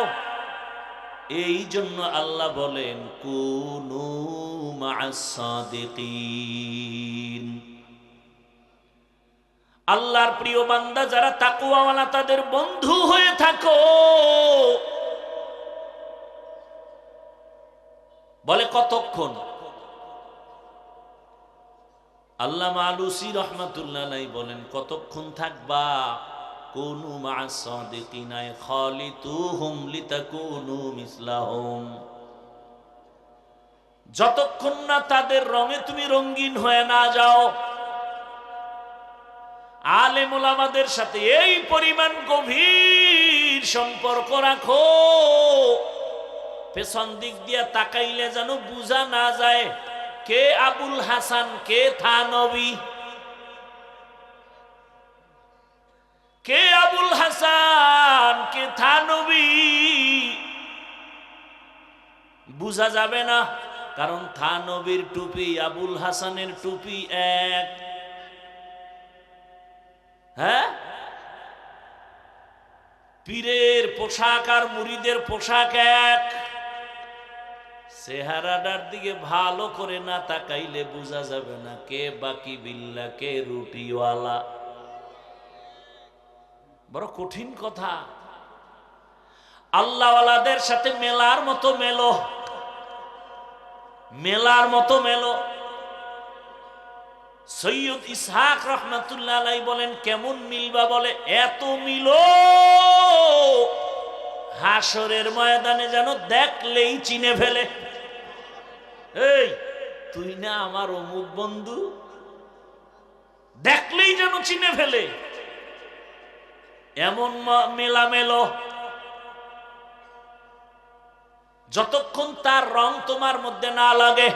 এই জন্য আল্লাহ বলেন কুনু মা'আস সাদিকিন। আল্লাহর প্রিয় বান্দা যারা তাকওয়াওয়ালা তাদের বন্ধু হয়ে থাকো। বলে কতক্ষণ? আল্লামা আলুসি রহমাতুল্লাহ আলাইহি বলেন, কতক্ষণ থাকবা? কুনু মা'আস সাদিকিনা খালিতুহুম লিতাকুনু মিসলাহুম, যতক্ষণ না তাদের রঙে তুমি রঙিন হয়ে না যাও। আলেম ওলামাদের সাথে এই পরিমাণ গভীর সম্পর্ক রাখো, পেছন দিক দিয়া তাকাইলে যেন বুঝা না যায় কে আবুল হাসান, কে থানবী, কে আবুল হাসান, কে থানবী বুঝা যাবে না। কারণ থানবীর টুপি আবুল হাসানের টুপি এক। হ্যাঁ, পীরের পোশাক আর মুরিদের পোশাক এক। চেহারাটার দিকে ভালো করে না তাকাইলে বোঝা যাবে না কে বাকি বিল্লা, কে রুটিওয়ালা। বড় কঠিন কথা। আল্লাহওয়ালাদের সাথে মেলার মতো মেলো, মেলার মতো মেলো। সৈয়দ ইসহাক রহমাতুল্লাহ আলাইহি বলেন, কেমন মিলবা? বলে এত মিলো হাসরের ময়দানে যেন দেখলেই চিনে ফেলে। এই তুই না আমার অমুক বন্ধু, দেখলেই যেন চিনে ফেলে, এমন মেলা মেলো। যতক্ষণ তার রং তোমার মধ্যে না লাগে,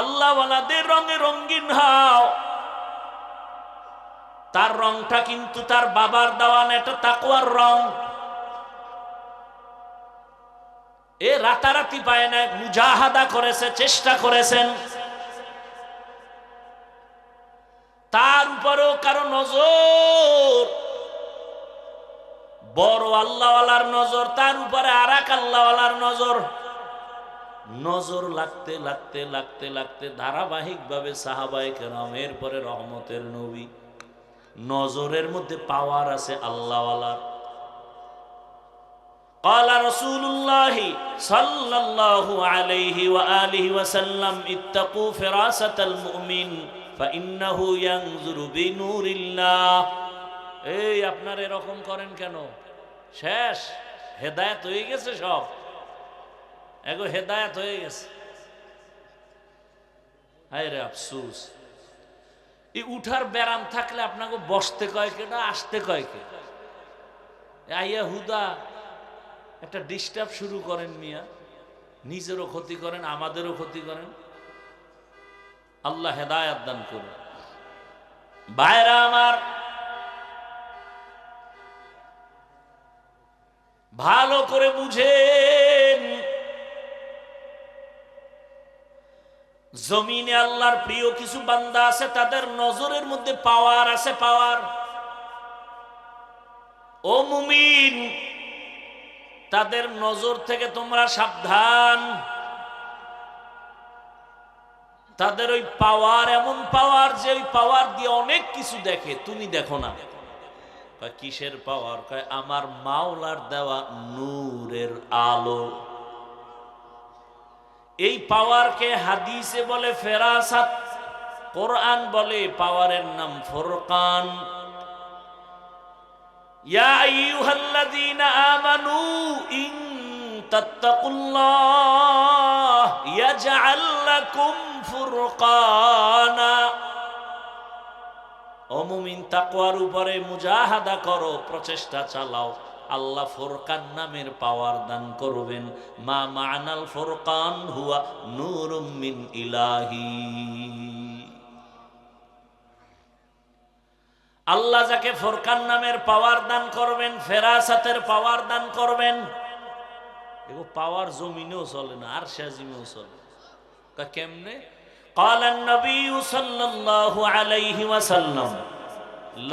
আল্লাহওয়ালাদের রঙে রঙিন হও। তার রংটা কিন্তু তার বাবার দেওয়া না, এটা তাকওয়ার রং। এ রাতারাতি পায় না, মুজাহাদা করেছে, চেষ্টা করেছেন। তার উপরেও কারো নজর, বড় আল্লাহওয়ালার নজর, তার উপরে আর এক আল্লাহওয়ালার নজর। নজর লাগতে লাগতে লাগতে লাগতে ধারাবাহিক ভাবে সাহাবায়ে কেরাম, এরপরে রহমতের নবী, নজরের মধ্যে পাওয়ার আছে আল্লাহওয়ালার। قال رسول الله صلى الله عليه وآله وسلم اتقوا فراسة المؤمن فإنه ينظر بنور الله। এই আপনারা এরকম করেন কেন? শেষ হেদায়েত হয়ে গেছে, সব এগো হেদায়েত হয়ে গেছে। হায় রে আফসোস, এই উঠার ব্যারাম থাকলে আপনাকে বসতে কয় কেটা, আসতে কয় কে? আইয়া হুদা একটা ডিস্টার্ব শুরু করেন মিয়া, নিজেরও ক্ষতি করেন, আমাদেরও ক্ষতি করেন। আল্লাহ হেদায়েত দান করুন। ভাইরা আমার, ভালো করে বুঝেন, জমিনে আল্লাহর প্রিয় কিছু বান্দা আছে, তাদের নজরের মধ্যে পাওয়ার আছে, পাওয়ার। ও মুমিন, তাদের নজর থেকে তোমরা সাবধান। তাদের ওই পাওয়ার এমন পাওয়ার যে ওই পাওয়ার দিয়ে অনেক কিছু দেখে, তুমি দেখো না। কিসের পাওয়ার? কয় আমার মাওলার দেওয়া নূরের আলো। এই পাওয়ারকে হাদিসে বলে ফেরাসাত, কোরআন বলে পাওয়ারের নাম ফুরকান। ইয়া আইয়ুহাল্লাযীনা আমানু ইন তাত্তাকুল্লাহ ইয়াজআল লাকুম ফুরকানা। ও মুমিন, তাকওয়ার উপরে মুজাহাদা করো, প্রচেষ্টা চালাও, আল্লাহ ফুরকান নামের পাওয়ার দান করবেন। মা মা'নাল ফুরকান হুয়া নূরুম মিন ইলাহি। আল্লাহ যাকে ফুরকান নামের পাওয়ার দান করবেন, ফেরাসাতের পাওয়ার দান করবেন, এগো পাওয়ার জমিনেও চলে না, আর শাজিমেও চলে। কেমনে? قال النبي صلى الله عليه وسلم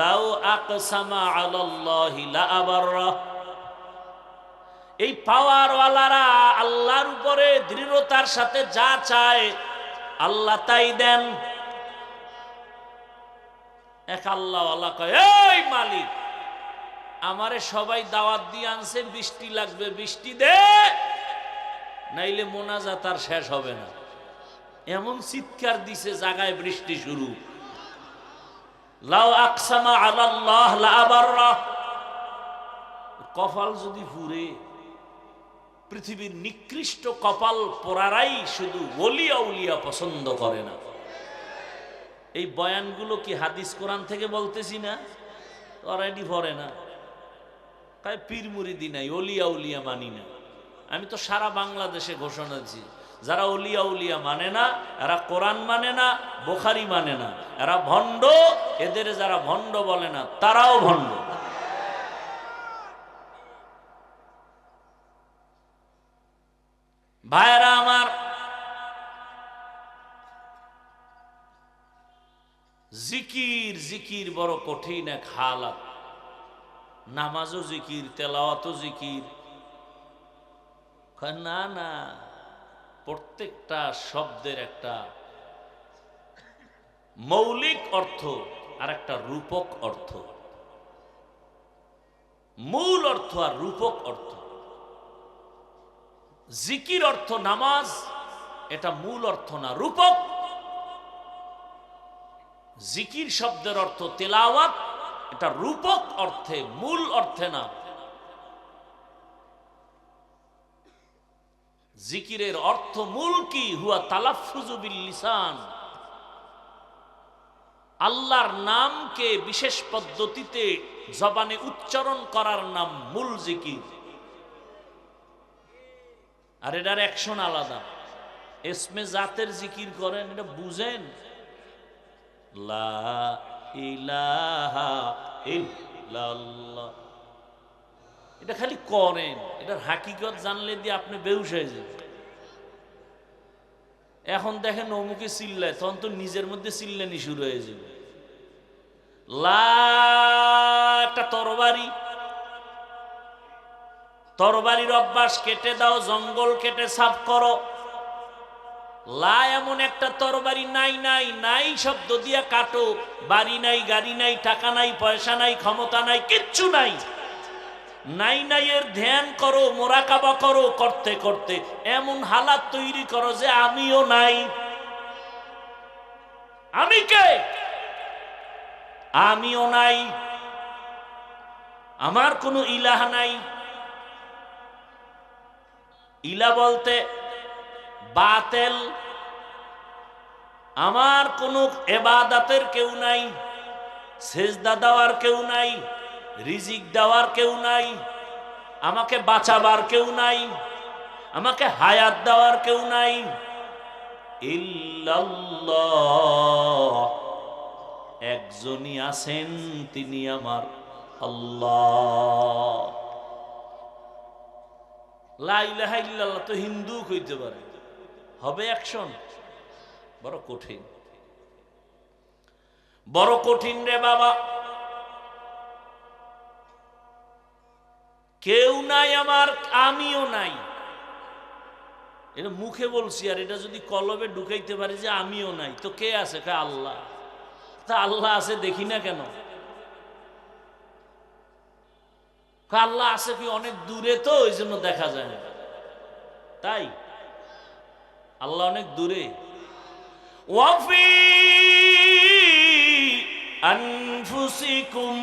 لو اقسم على الله لأبره। এই পাওয়ার ওয়ালারা আল্লাহর উপরে দৃঢ়তার সাথে যা চায় আল্লাহ তাই দেন। এক আল্লাহওয়ালা কয়, এই মালিক, আমারে সবাই দাওয়াত দিয়ে আনছে, বৃষ্টি লাগবে, বৃষ্টি দে, নাইলে মোনাজাত আর শেষ হবে না। এমন চিৎকার দিছে জাগায় বৃষ্টি শুরু। লাউ আকসামা আলাল্লাহ লা আবাররা, কপাল যদি পুরে, পৃথিবীর নিকৃষ্ট কপাল পোড়ারাই শুধু ওলি আউলিয়া পছন্দ করে না। এই বয়ানগুলো কি হাদিস কোরআন থেকে বলতেছি না? অলরেডি পড়ে না, তাই পীর মুরিদি নাই, ওলিয়া উলিয়া মানি না। আমি তো সারা বাংলাদেশে ঘোষণা দিচ্ছি, যারা ওলিয়া উলিয়া মানে না, এরা কোরআন মানে না, বুখারী মানে না, এরা ভণ্ড। এদের যারা ভণ্ড বলে না তারাও ভণ্ড। ভাইরা আমার, জিকির জিকির বড় কঠিন এক হালাত। নামাজও জিকির, তেলাওয়াতও জিকির। না না, প্রত্যেকটা শব্দের একটা মৌলিক অর্থ আর একটা রূপক অর্থ, মূল অর্থ আর রূপক অর্থ। জিকির অর্থ নামাজ, এটা মূল অর্থ না, রূপক। জিকির শব্দের অর্থ তেলাওয়াত, এটা রূপক অর্থে, মূল অর্থে না। জিকিরের অর্থ মূল কি? হুয়া তালাফফুযু বিল লিসান, আল্লাহর নামকে বিশেষ পদ্ধতিতে জবানে উচ্চারণ করার নাম মূল জিকির। আর এটার অ্যাকশন আলাদা। ইসমে জাতের জিকির করেন, এটা বুঝেন? লা ইলাহা ইল্লাল্লাহ, এটা খালি করেন, এটার হাকিকত জানলে দিয়ে আপনি বেহুশ হয়ে যাবেন। এখন দেখেন অমুকে চিল্লায়, তখন তো নিজের মধ্যে চিল্লানি শুরু হয়ে যাবে। লা একটা তরবারি, তরবারির অভ্যাস কেটে দাও, জঙ্গল কেটে সাফ করো। লা এমন একটা তরবারি নাই, নাই নাই শব্দ দিয়া কাটো। বাড়ি নাই, গাড়ি নাই, টাকা নাই, পয়সা নাই, ক্ষমতা নাই, কিচ্ছু নাই। নাই নাই এর ধ্যান করো, মোরাকাবা করো, করতে করতে এমন হালাত তৈরি করো যে আমিও নাই। আমি কে? আমিও নাই, আমার কোনো ইলাহ নাই। ইলা বলতে বাতেল, আমার কোনো ইবাদতের কেউ নাই, সেজদা দেওয়ার কেউ নাই, রিজিক দেওয়ার কেউ নাই, আমাকে বাঁচাবার কেউ নাই, আমাকে হায়াত দেওয়ার কেউ নাই। ইল্লাল্লাহ, একজনই আছেন, তিনি আমার আল্লাহ। লা ইলাহা ইল্লাল্লাহ তো হিন্দু কইতে পারে, হবে অ্যাকশন? বড় কঠিন, বড় কঠিন রে বাবা। কেউ নাই আমার, আমিও নাই। এটা মুখে বলছি, আর এটা যদি কলবে ঢুকাইতে পারি যে আমিও নাই, তো কে আছে? কে? আল্লাহ। তা আল্লাহ আছে দেখি না কেন? আল্লাহ আছে কি অনেক দূরে, তো ওই জন্য দেখা যায় না। তাই আল্লাহ অনেক দূরে। ওয়াফি আনফুসিকুম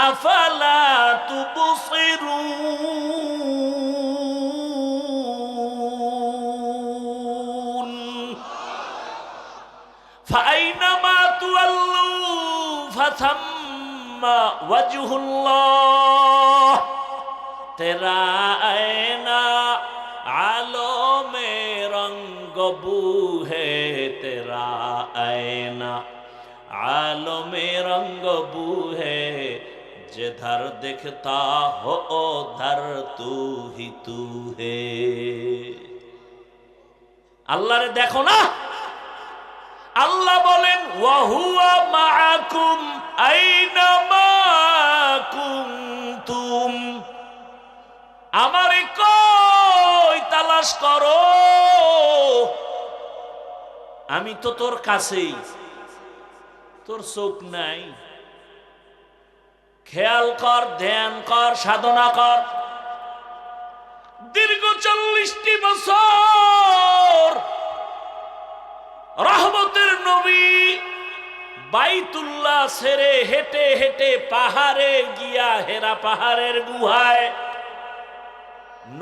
আফালা তুবসিরুন ফাআইনামা তুওয়াল্লু ফাথাম্মা ওয়াজহুল্লাহ তেরা আয়না আলো মে রঙ্গ বু হে তেরা আয়না आलो में रंग बू है जिधर दिखता हो उधर तू ही तू है। আল্লাহ রে দেখো না? আল্লাহ বলেন ওয়া হুয়া মাআকুম আইনামা কুনতুম, আমারে কই তালাশ করো, আমি তো তোর কাছেই। তোর চোখ নাই? খেয়াল কর, ধ্যান কর, সাধনা কর। দীর্ঘ 40টি বছর রহমতের নবী বাইতুল্লাহ ছেড়ে হেঁটে হেঁটে পাহাড়ে গিয়া, হেরা পাহাড়ের গুহায়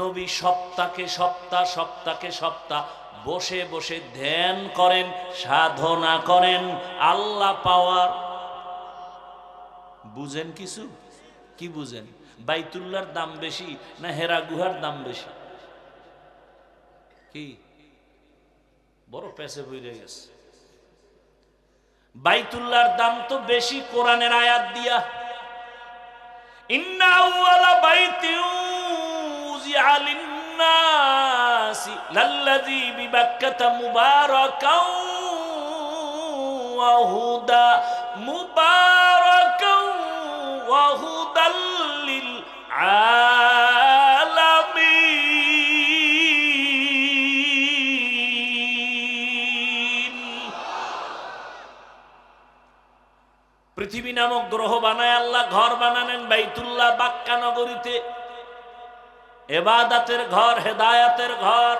নবী সপ্তাহে সপ্তাহ বসে বসে ধ্যান করেন, সাধনা করেন আল্লাহ পাওয়ার। বুঝেন কিছু? কি বুঝেন? বাইতুল্লাহর দাম বেশি না হেরা গুহার দাম বেশি? কি বড় পেছে বইরে গেছে। বাইতুল্লাহর দাম তো বেশি কোরআনের আয়াত দিয়া, ইন্না আউয়ালা বাইতিন উযিআ লিন-নাসি লাল্লাযী বিবাক্কাতা মুবারাকাও ওয়া হুদা মুবারাকাও ওয়া হুদাল লিল আলামিন। পৃথিবী নামক গ্রহ বানায় আল্লাহ ঘর বানালেন বাইতুল্লাহ বাক্কা নগরীতে, ইবাদতের ঘর, হেদায়েতের ঘর।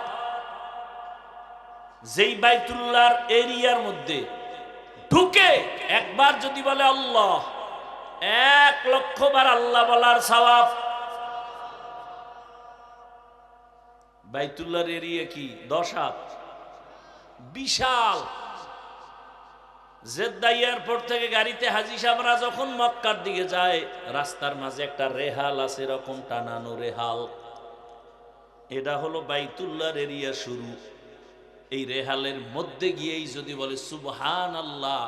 যেই বাইতুল্লাহর এরিয়ার মধ্যে ঢুকে একবার যদি বলে আল্লাহ, 1,00,000 বার আল্লাহ বলার সওয়াব। বাইতুল্লাহর এরিয়া কি 10 হাত, বিশাল। জেদ্দা এয়ারপোর্ট থেকে গাড়িতে হাজী সাহেবরা যখন মক্কার দিকে যায়, রাস্তার মাঝে একটা রেহাল আছে, এরকম টানানো রেহাল। এটা হলো বাইতুল্লাহর এরিয়া শুরু। এই রেহালের মধ্যে গিয়েই যদি বলে সুবহানাল্লাহ,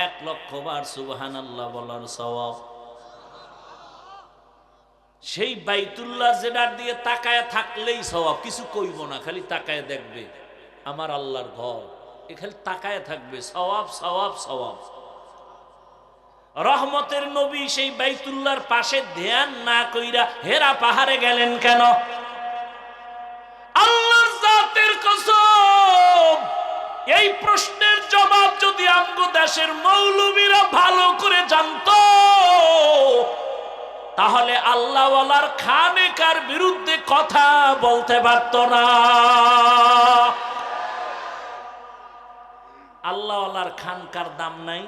1,00,000 বার সুবহানাল্লাহ বলার সওয়াব। সেই বাইতুল্লাহ যেটার দিকে তাকায় থাকলেই সওয়াব, কিছু কইব না, খালি তাকায় দেখবে আমার আল্লাহর ঘর, এখানে তাকায় থাকবে, সওয়াব সওয়াব সওয়াব। রহমতের নবী সেই বাইতুল্লাহর পাশে ধ্যান না কইরা হেরা পাহাড়ে গেলেন কেন? আল্লাহর জাতের কসম, এই প্রশ্নের জবাব যদি আমগো দেশের মৌলবীরা ভালো করে জানতো, তাহলে আল্লাহওয়ালার খানেকার বিরুদ্ধে কথা বলতে পারতো না। আল্লাহওয়ালার খানকার দাম নাই?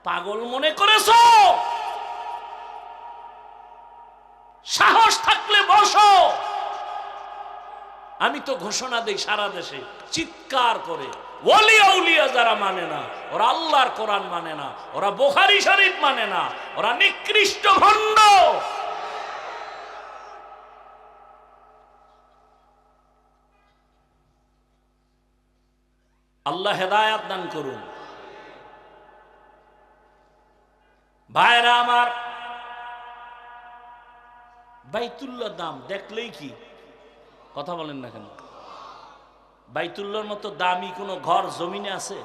পাগল মনে করেছো? সাহস থাকলে বসো। আমি তো ঘোষণা দেই সারা দেশে চিৎকার করে, ওলি আউলিয়া যারা মানে না, ওরা আল্লাহর কোরআন মানে না, ওরা বুখারী শরীফ মানে না, ওরা নিকৃষ্ট ভণ্ড। আল্লাহ হেদায়েত দান করুন। ভাইরা আমার, বাইতুল্লাহ দাম দেখলেই কি কথা বলেন না কেন? বাইতুল্লাহর মতো দামি কোনো ঘর জমিনে আছে?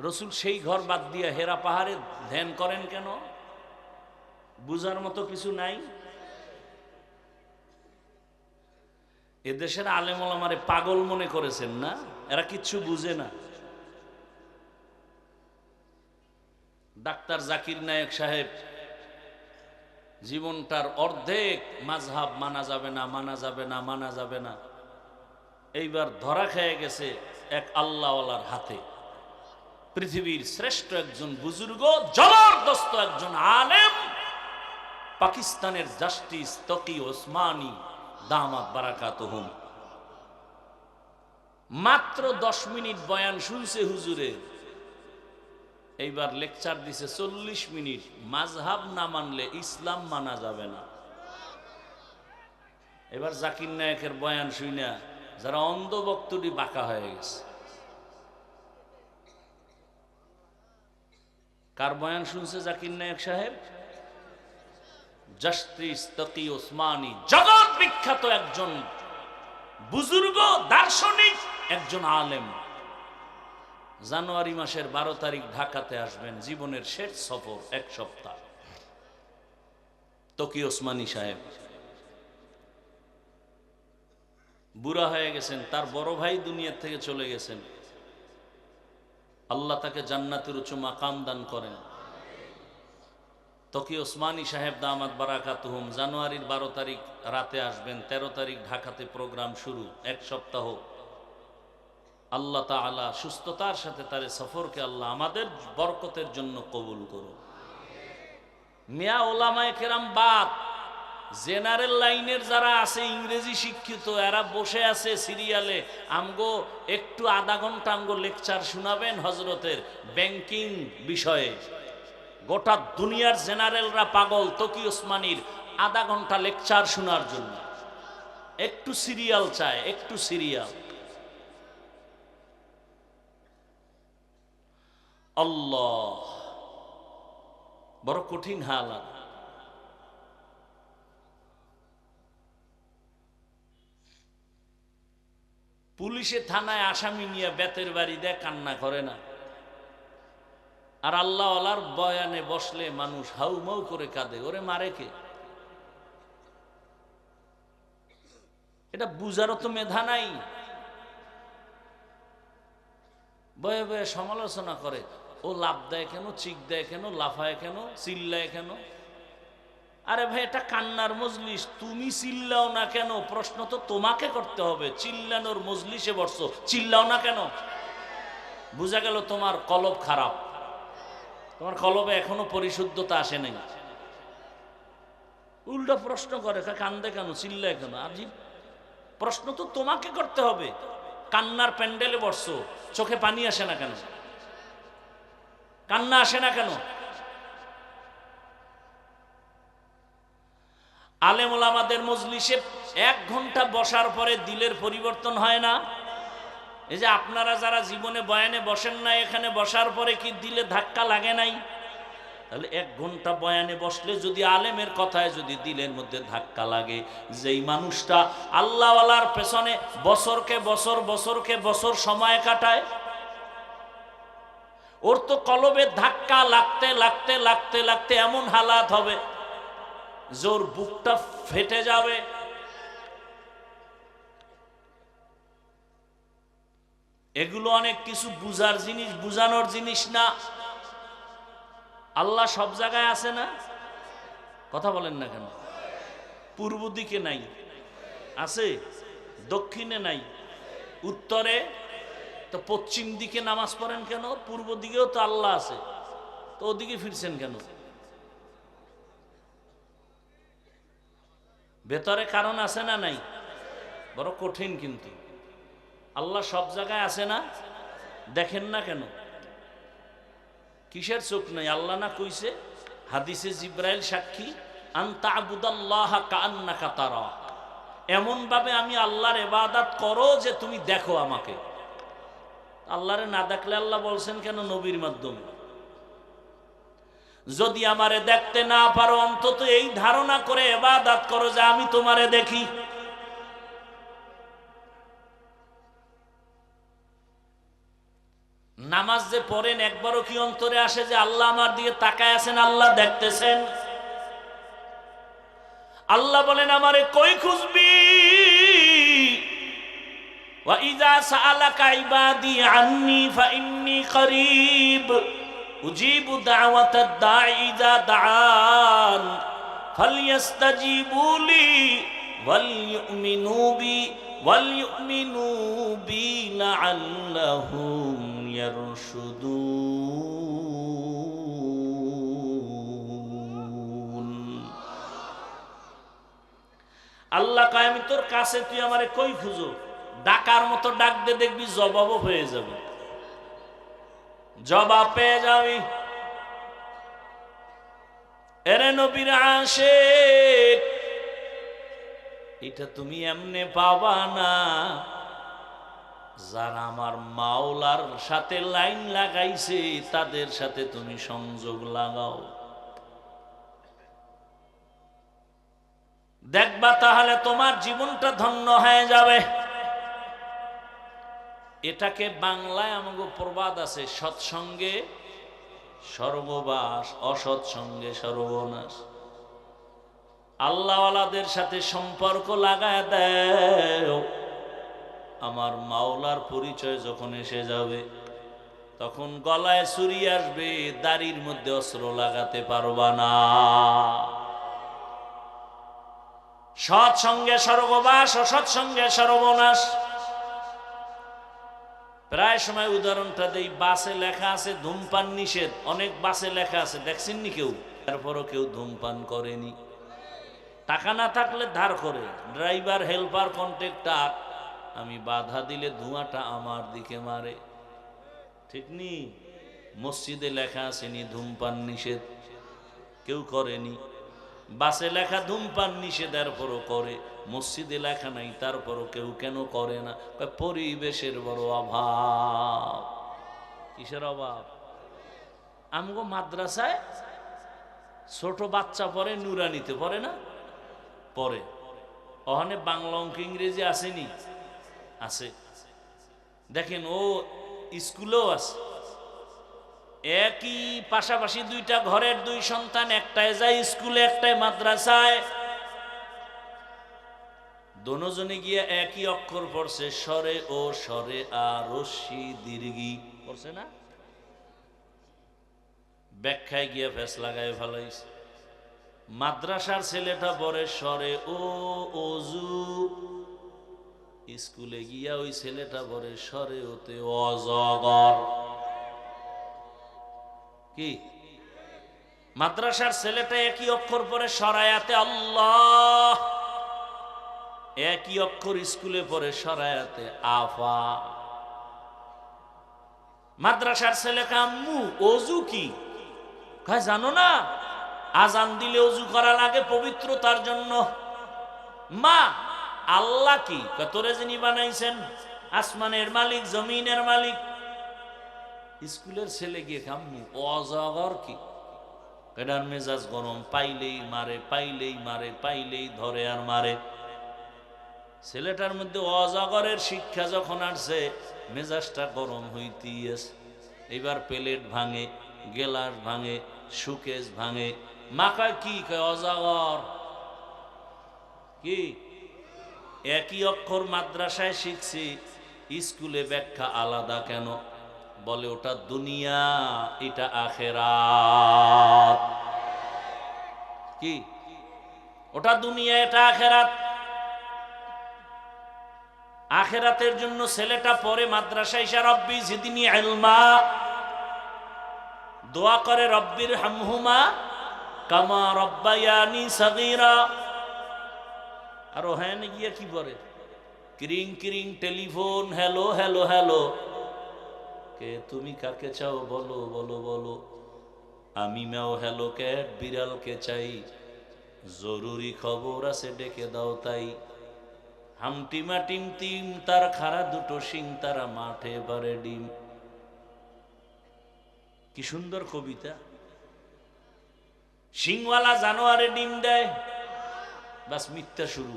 রসুল সেই ঘর বাদ দিয়ে হেরা পাহাড়ে ধ্যান করেন কেন? বুঝার মতো কিছু নাই? এদেশের আলেম ওলামারে পাগল মনে করেছেন না? এরা কিচ্ছু বুঝে না। ডাক্তার জাকির নায়েক সাহেব জীবনটার অর্ধেক মাযহাব মানা যাবে না, মানা যাবে না, মানা যাবে না, এইবার ধরা খেয়ে গেছে এক আল্লাহওয়ালার হাতে। পৃথিবীর শ্রেষ্ঠ একজন বুজুর্গ, জবরদস্ত একজন আলেম, পাকিস্তানের জাস্টিস তকি ওসমানী দামাত বারাকাতুহুম, মাত্র 10 মিনিট বয়ান শুনছে হুজুরে, এইবার লেকচার দিছে 40 মিনিট। মাযহাব না মানলে ইসলাম মানা যাবে না। এবার জাকির নায়েকের বয়ান শুইনা যারা অন্ধ বক্তটি বাঁকা হয়ে গেছে। কার বয়ান শুনছে জাকির নায়েক সাহেব? জাস্টিস তকি ওসমানী, জগৎ বিখ্যাত একজন বুজুর্গ দার্শনিক, একজন আলেম। জানুয়ারি মাসের 12 তারিখ ঢাকাতে আসবেন, জীবনের শেষ সফর 1 সপ্তাহ। তকি ওসমানী সাহেব বুড়া হয়ে গেছেন, তার বড় ভাই দুনিয়া থেকে চলে গেছেন। আল্লাহ তাকে জান্নাতের উচ্চ মাকাম দান করেন। তকি ওসমানী সাহেব দামাত বারাকাতুহুম জানুয়ারির 12 তারিখ রাতে আসবেন, 13 তারিখ ঢাকাতে প্রোগ্রাম শুরু, 1 সপ্তাহ। আল্লাহ তাআলা সুস্থতার সাথে তার সফরকে আল্লাহ আমাদের বরকতের জন্য কবুল করুন। মিয়া ওলামায়ে কেরাম বাদ, জেনারেল লাইনের যারা আছে ইংরেজি শিক্ষিত, এরা বসে আছে সিরিয়ালে, আমগো একটু আধা ঘন্টা আমগো লেকচার শোনাবেন হজরতের ব্যাংকিং বিষয়ে। গোটা দুনিয়ার জেনারেলরা পাগল তকি ওসমানীর আধা ঘন্টা লেকচার শোনার জন্য। একটু সিরিয়াল চায়, একটু সিরিয়াল। আল্লাহ, বড় কঠিন হালাত। পুলিশে থানায় আসামি নিয়ে বেতের বাড়ি দেয়, কান্না করে না। আর আল্লাহ আল্লাহর বয়ানে বসলে মানুষ হাউমাউ করে কাঁদে, ওরে মারে কে? এটা বুঝারও তো মেধা নাই। বয়ে বয়ে সমালোচনা করে, ও লাভ দেয় কেন, চিক দেয় কেন, লাফায় কেন, চিল্লায় কেন? আরে ভাই, এটা কান্নার মজলিস, তুমি চিল্লাও না কেন? প্রশ্ন তো তোমাকে করতে হবে। চিল্লানোর মজলিসে বসছো, চিল্লাও না কেন? বুঝা গেল তোমার কলব খারাপ, তোমার কলবে এখনো পরিশুদ্ধতা আসে নাই। উল্টো প্রশ্ন করে, কান্দে কেন, চিল্লায় কেন? আজীব প্রশ্ন তো তোমাকে করতে হবে। কান্নার প্যান্ডেলে বসছো, চোখে পানি আসে না কেন? কান্না আসে না কেন? আলেম ওলামাদের মজলিসে 1 ঘন্টা বসার পরে দিলের পরিবর্তন হয় না? এই যে আপনারা যারা জীবনে বয়ানে বসেন না, এখানে বসার পরে কি দিলে ধাক্কা লাগে নাই? তাহলে 1 ঘন্টা বয়ানে বসলে যদি আলেমের কথায় যদি দিলের মধ্যে ধাক্কা লাগে, যেই মানুষটা আল্লাহওয়ালার পেছনে বছরকে বছর বছরকে বছর সময় কাটায়, ওর তো কলবে ধাক্কা লাগতে লাগতে লাগতে লাগতে এমন হালাত হবে জোর বুকটা ফেটে যাবে। এগুলো অনেক কিছু বুঝার জিনিস, বুঝানোর জিনিস না। আল্লাহ সব জায়গায় আছে না? কথা বলেন না কেন? পূর্ব দিকে নাই, আছে? দক্ষিণে নাই, উত্তরে? তো পশ্চিম দিকে নামাজ পড়েন কেন? পূর্ব দিকেও তো আল্লাহ আছে, তো ওদিকে ফিরছেন কেন? ভেতরে কারণ আছে না নাই? বড় কঠিন। কিন্তু আল্লাহ সব জায়গায় আছে না? দেখেন না কেন? কিসের চোখ নাই? আল্লাহ না কইছে হাদিসে, জিব্রাইল সাক্ষী, আনতা আবুদাল্লাহ কাআন্নাকা তারা, এমন ভাবে আমি আল্লাহর ইবাদত করো যে তুমি দেখো আমাকে। আল্লাহরে না দেখলে আল্লাহ বলছেন কেন নবীর মাধ্যমে? যদি আমারে দেখতে না পারো, অন্তত এই ধারণা করে ইবাদত করো যে আমি তোমারে দেখি। নামাজ যে পড়েন, একবারও কি অন্তরে আসে যে আল্লাহ আমার দিকে তাকায় আছেন, আল্লাহ দেখতেছেন? আল্লাহ বলেন আমারে কই খুঁজবি? ওয়া ইযা সাআলাকা ইবাদি আন্নী ফাইন্নী করিব উজিবু দাওয়াতাদ দাঈ ইযা দাআন ফালইস্তাজিবু লি ওয়ালইউমিনু বি লাআল্লাহুম ইয়ারশুদুন। আল্লাহ কয় আমি তোর কাছে, তুই আমারে কই খুঁজো? ডাকার মতো ডাক দে, দেখবি জবাবও হয়ে যাবে, জবাব পেয়ে যাবি। এরে নবীর আশিক, এটা তুমি এমনে পাবা না। যারা আমার মাওলার সাথে লাইন লাগাইছে, তাদের সাথে তুমি সংযোগ লাগাও, দেখবা তাহলে তোমার জীবনটা ধন্য হয়ে যাবে। এটাকে বাংলায় আমাকে প্রবাদ আছে, সৎসঙ্গে স্বর্গবাস, অসৎসঙ্গে সর্বনাশ। আল্লাহওয়ালাদের সাথে সম্পর্ক লাগায় দেও, আমার মাওলার পরিচয় যখন এসে যাবে, তখন গলায় ছুরি আসবে, দাড়ির মধ্যে অস্ত্র লাগাতে পারবা না। সৎসঙ্গে স্বর্গবাস, অসৎসঙ্গে সর্বনাশ। প্রায় সময় উদাহরণটা দেই, বাসে লেখা আছে ধূমপান নিষেধ, অনেক বাসে লেখা আছে, দেখছেননি কেউ? তারপরও কেউ ধূমপান করেনি। টাকা না থাকলে ধার করে, ড্রাইভার, হেল্পার, কন্ট্রাক্টর, আমি বাধা দিলে ধোঁয়াটা আমার দিকে মারে, ঠিক নি? মসজিদে লেখা আসেনি ধূমপান নিষেধ, কেউ করেনি। বাসে লেখা ধূমপান নিষেধ, এরপরও করে। মসজিদে লেখা নাই, তারপরও কেউ কেন করে না? পরিবেশের বড় অভাব। কিসের অভাব? আমগো মাদ্রাসায় ছোট বাচ্চা পড়ে, নুরানিতে পড়ে না? পড়ে। ওখানে বাংলা, অঙ্ক, ইংরেজি আসেনি? আছে। দেখেন, ও স্কুলেও আছে। একই পাশাপাশি দুইটা ঘরের দুই সন্তান, একটাই যায় স্কুলে, একটাই মাদ্রাসায়। দোনোজনে গিয়ে একই অক্ষর পড়ছে, স্বরে ও স্বরে আর রস্যি দীর্ঘি পড়ছে না? ব্যাখ্যায় গিয়ে ফেস লাগায় ফেলাইছে। মাদ্রাসার ছেলেটা পড়ে স্বরে ও অজু, স্কুলে গিয়া ওই ছেলেটা পড়ে স্বরে ওতে অজগর। কি? মাদ্রাসার ছেলেটা একই অক্ষর পড়ে সরায়াতে আল্লাহ, একই অক্ষর স্কুলে পড়ে সরায়াতে আফা। মাদ্রাসার ছেলেকে আম্মু অজু কি? কয় জানো না, আজান দিলে অজু করা লাগে পবিত্রতার জন্য। মা আল্লাহ কি? তোরে যিনি বানাইছেন, আসমানের মালিক, জমিনের মালিক। স্কুলের ছেলে গিয়ে আম্মু অজগর কি? এটার মেজাজ গরম, পাইলেই মারে, পাইলেই মারে, পাইলেই ধরে আর মারে। ছেলেটার মধ্যে অজগরের শিক্ষা যখন আসছে, মেজাজটা গরম হইতেই আছে। এবার প্লেট ভাঙে, গেলাস ভাঙে, সুকেস ভাঙে। মা কয় কি? কয় অজগর। কি? একই অক্ষর মাদ্রাসায় শিখছি, স্কুলে ব্যাখ্যা আলাদা কেন? বলে ওটা দুনিয়া, এটা আখেরাত। কি? ওটা দুনিয়া, এটা আখেরাত। আখেরাতের জন্য ছেলেটা পরে মাদ্রাসায় এসে রব্বি জিদনি ইলমা দোয়া করে, রব্বির হামহুমা কামা রব্বায়ানি সাগীরা। আর ওখানে গিয়ে কি করে? ক্রিং ক্রিং টেলিফোন, হ্যালো হ্যালো হ্যালো। কে তুমি? কাকে চাও? বলো বলো বলো। আমি ম্যাও হ্যালো ক্যাট, বিড়ালকে চাই, জরুরি খবর আছে, ডেকে দাও তাই। হামটিমা টিম টিম, তার খাড়া দুটো শিং, তারা মাঠে বারে ডিম। কি সুন্দর কবিতা! শিংওয়ালা জানোয়ারে ডিম দেয়, বাস মিথ্যা শুরু।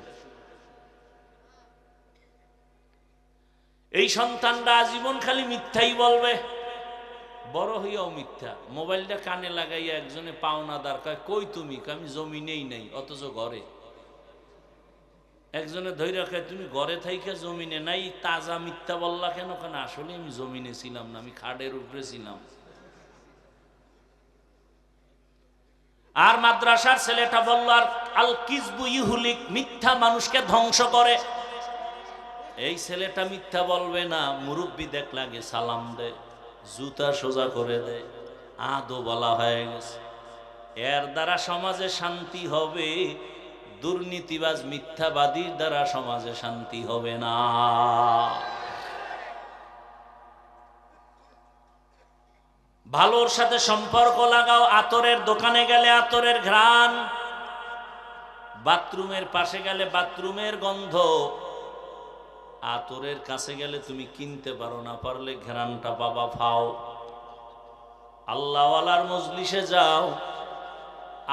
এই সন্তানরা আজীবন খালি মিথ্যাই বলবে, বড় হইয়াও মিথ্যা। মোবাইলটা কানে লাগাইয়া একজনে পাওনাদার কয়, কই তুমি? আমি জমিনেই নাই, অথচ ঘরে। একজনে ধৈর্য কয়, তুমি ঘরে থাইকা জমিনে নাই, তাজা মিথ্যা বললা কেন? কেন আসলে আমি জমিনে ছিলাম না, আমি খাটের উপরে ছিলাম। আর মাদ্রাসার ছেলেটা বলল, আর আল কিজবু ইহুলিক, মিথ্যা মানুষকে ধ্বংস করে। এই ছেলেটা মিথ্যা বলবে না, মুরব্বি দেখ লাগে সালাম দেয়, জুতা সোজা করে দেয়, আদো বলা হয়ে গেছে। এর দ্বারা সমাজে শান্তি হবে, দুর্নীতিবাজ মিথ্যাবাদীর দ্বারা সমাজে শান্তি হবে না। ভালোর সাথে সম্পর্ক লাগাও। আতরের দোকানে গেলে আতরের ঘ্রাণ, বাথরুমের পাশে গেলে বাথরুমের গন্ধ। আতরের কাছে গেলে তুমি কিনতে পারো, না পারলে ঘ্রাণটা পাবা, ফাও। আল্লাহওয়ালার মজলিসে যাও,